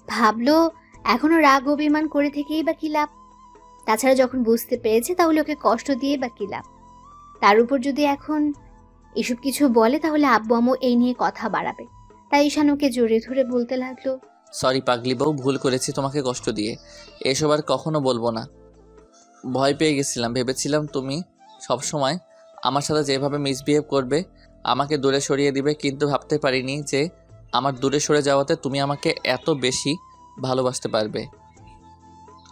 ভাবলো এখনো রাগ অভিমান করে থেকেই বা কি লাভ? তাছাড়া যখন বুঝতে পেরেছে তাহলে ওকে কষ্ট দিয়ে বা কি লাভ? তার উপর যদি এখন এসব কিছু বলে তাহলে আব্বু আম্মু এই নিয়ে কথা বাড়াবে। তাই ঈশান ওকে জড়িয়ে ধরে বলতে লাগলো, সরি পাগলি বউ, ভুল করেছি তোমাকে কষ্ট দিয়ে। এসব আর কখনো বলবো না। ভয় পেয়ে গেছিলাম, ভেবেছিলাম তুমি সবসময় আমার সাথে যেভাবে মিসবিহেভ করবে আমাকে দূরে সরিয়ে দিবে, কিন্তু ভাবতে পারিনি যে আমার দূরে সরে যাওয়াতে তুমি আমাকে এত বেশি ভালোবাসতে পারবে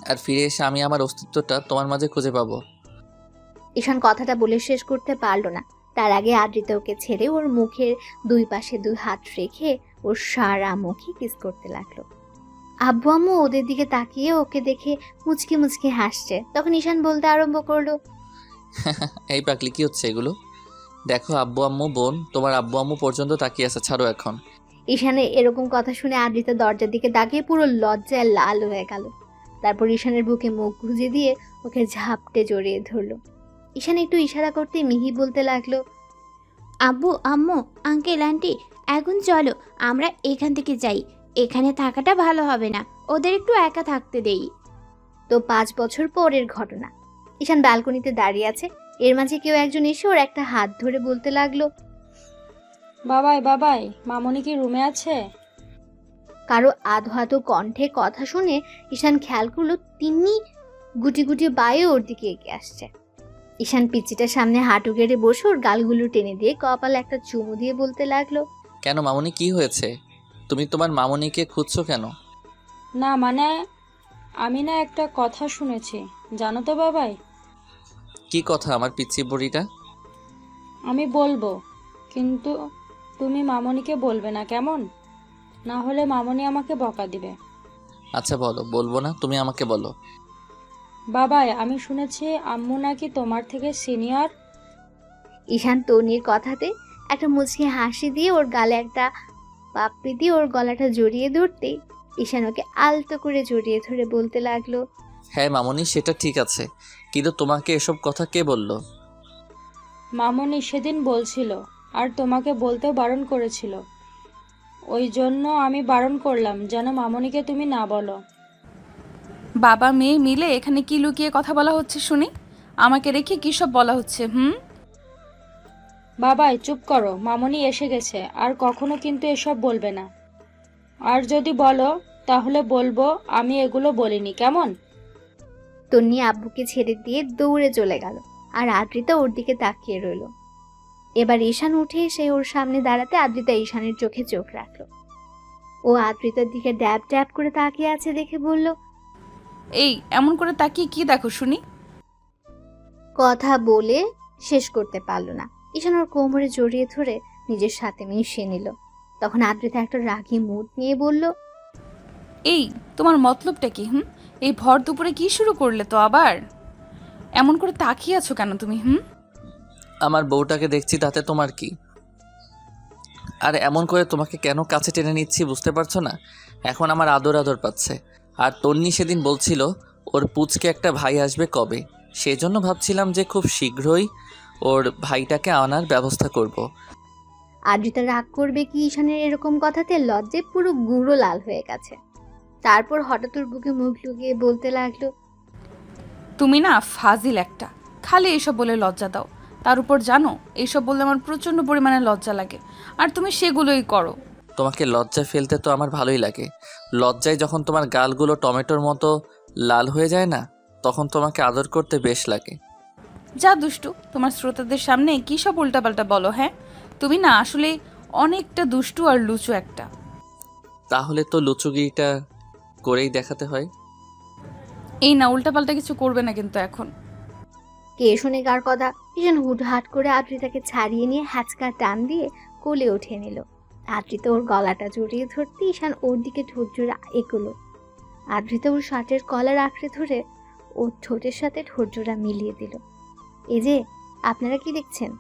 আর ফিরে এসে আমি আমার অস্তিত্বটা তোমার মাঝে খুঁজে পাবো। ঈশান কথাটা বলে শেষ করতে পারলো না। তার আগে আদ্রিতা ওকে ছেড়ে ওর মুখের 2 পাশে 2 হাত রেখে ওর সারা মুখে কিস করতে লাগলো। আব্বু আম্মু ওদের দিকে তাকিয়ে ওকে দেখে মুচকি মুচকি হাসছে। তখন ঈশান বলতে আরম্ভ করলো, এই পাগলি কি হচ্ছে এগুলো? দেখো আব্বু আম্মু, বোন, তোমার আব্বু আম্মু পর্যন্ত তাকিয়ে আছে, ছাড়ো এখন। ঈশানের এরকম কথা শুনে আদ্রিতা দরজার দিকে তাকিয়ে পুরো লজ্জায় লাল হয়ে গেল। তারপর ঈশানের বুকে মুখ গুজে দিয়ে ওকে ঝাপটে জড়িয়ে ধরলো। ঈশান একটু ইশারা করতে মিহি বলতে লাগলো, আব্বু আম্মু আঙ্কেল আন্টি এখন চলো আমরা এখান থেকে যাই, এখানে থাকাটা ভালো হবে না, ওদের একটু একা থাকতে দেই। তো 5 বছর পরের ঘটনা। ঈশান ব্যালকনিতে দাঁড়িয়ে আছে, এর মাঝে কেউ একজন এসে ওর একটা হাত ধরে বলতে লাগলো, বাবাই বাবাই, মামনি কি রুমে আছে? কারো আধো আধো কণ্ঠে কথা শুনে ঈশান খেয়াল করলো তিন্নি গুটি গুটি বায়ে ওর দিকে এগিয়ে আসছে। ঈশান পিচিটার সামনে হাঁটু গেড়ে বসে ওর গালগুলো টেনে দিয়ে কপালে একটা চুমু দিয়ে বলতে লাগলো, কেন মামুনি, কি হয়েছে? তুমি তোমার মামুনিকে খুঁজছো কেন? না মানে আমি না একটা কথা শুনেছি, জানো তো বাবাই? কি কথা আমার পিচ্চি বুড়িটা? আমি বলবো, কিন্তু তুমি মামনিকে বলবে না, কেমন? না হলে মামনি আমাকে বকা দিবে। আচ্ছা বলো, বলবো না, তুমি আমাকে বলো। বাবাই, আমি শুনেছি আম্মু নাকি তোমার থেকে সিনিয়র। ঈশান তন্নির কথাতে একটা মুচকি হাসি দিয়ে ওর গালে একটা পাপ্পি দিয়ে ওর গলাটা জড়িয়ে ধরতেই ঈশান ওকে আলতো করে জড়িয়ে ধরে বলতে লাগলো, হ্যাঁ মামুনি, সেটা ঠিক আছে, কিন্তু তোমাকে এসব কথা কে বললো? মামনি সেদিন বলছিল, আর তোমাকে বলতেও বারণ করেছিল। ওই জন্য আমি বারণ করলাম যেন মামনিকে তুমি না বলো। বাবা মেয়ে মিলে এখানে কি লুকিয়ে কথা বলা হচ্ছে শুনি? আমাকে রেখে কী সব বলা হচ্ছে? বাবাই চুপ করো, মামনি এসে গেছে, আর কখনো কিন্তু এসব বলবে না। আর যদি বলো তাহলে বলবো আমি এগুলো বলিনি, কেমন? তন্নি আব্বুকে ছেড়ে দিয়ে দৌড়ে চলে গেল, আর আদ্রিতা ওর দিকে তাকিয়ে রইল। এবার ঈশান উঠে এসে ওর সামনে দাঁড়াতে আদ্রিতা ঈশানের চোখে চোখ রাখলো। ও আদ্রিতার দিকে ড্যাব ড্যাব করে তাকিয়ে আছে দেখে বলল, এই এমন করে তাকিয়ে কি দেখো শুনি? কথা বলে শেষ করতে পারলো না। ঈশান ওর কোমরে জড়িয়ে ধরে নিজের সাথে মিশিয়ে নিল। তখন আদ্রিতা একটা রাগী মুড নিয়ে বলল, এই তোমার মতলবটা কি? এই ভর দুপুরে কি শুরু করলে তো আবার? এমন করে তাকিয়ে আছো কেন তুমি? আমার বউটাকে দেখছি, তাতে তোমার কি? আর এমন করে তোমাকে কেন কাছে টেনে নিচ্ছি বুঝতে পারছো না? এখন আমার আদর আদর পাচ্ছে। আর তন্নি সেদিন বলছিল ওর পুচকে একটা ভাই আসবে কবে, সেই জন্য ভাবছিলাম যে খুব শীঘ্রই ওর ভাইটাকে আনার ব্যবস্থা করব। আদ্রিতা রাগ করবে কি ঈশানের এরকম কথাতে লজ্জায় পুরো গুঁড়ো লাল হয়ে গেছে। তারপর হঠাৎ ওর বুকে মুখ লুকিয়ে বলতে লাগলো, তুমি না ফাজিল একটা, খালি এইসব বলে লজ্জা দাও। তার উপর জানো, এইসব বললে আমার প্রচণ্ড পরিমাণে লজ্জা লাগে, আর তুমি সেগুলোই করো। তোমাকে লজ্জা ফেলতে তো আমার ভালোই লাগে। লজ্জায় যখন তোমার গালগুলো টমেটোর মতো লাল হয়ে যায় না, তখন তোমাকে আদর করতে বেশ লাগে। যা দুষ্টু, তোমার শ্রোতাদের সামনে কী সব উল্টাপাল্টা বলো। হ্যাঁ, তুমি না আসলে অনেকটা দুষ্টু আর লুচু একটা। তাহলে তো লুচুগিরিটা করেই দেখাতে হয়। এই না, উল্টাপাল্টা কিছু করবে না কিন্তু এখন। কে শোনে কার কথা? ঈশান হুটহাট করে আদ্রিতাকে ছাড়িয়ে নিয়ে হ্যাচকা টান দিয়ে কোলে উঠে নিল। আদ্রিতা ওর গলাটা জড়িয়ে ধরতে ঈশান ওর দিকে ঠোঁট জোড়া এগোলো। আদ্রিতা ওর শার্টের কলার আঁকড়ে ধরে ওর ঠোঁটের সাথে ঠোঁট জোড়া মিলিয়ে দিল। এই যে, আপনারা কি দেখছেন?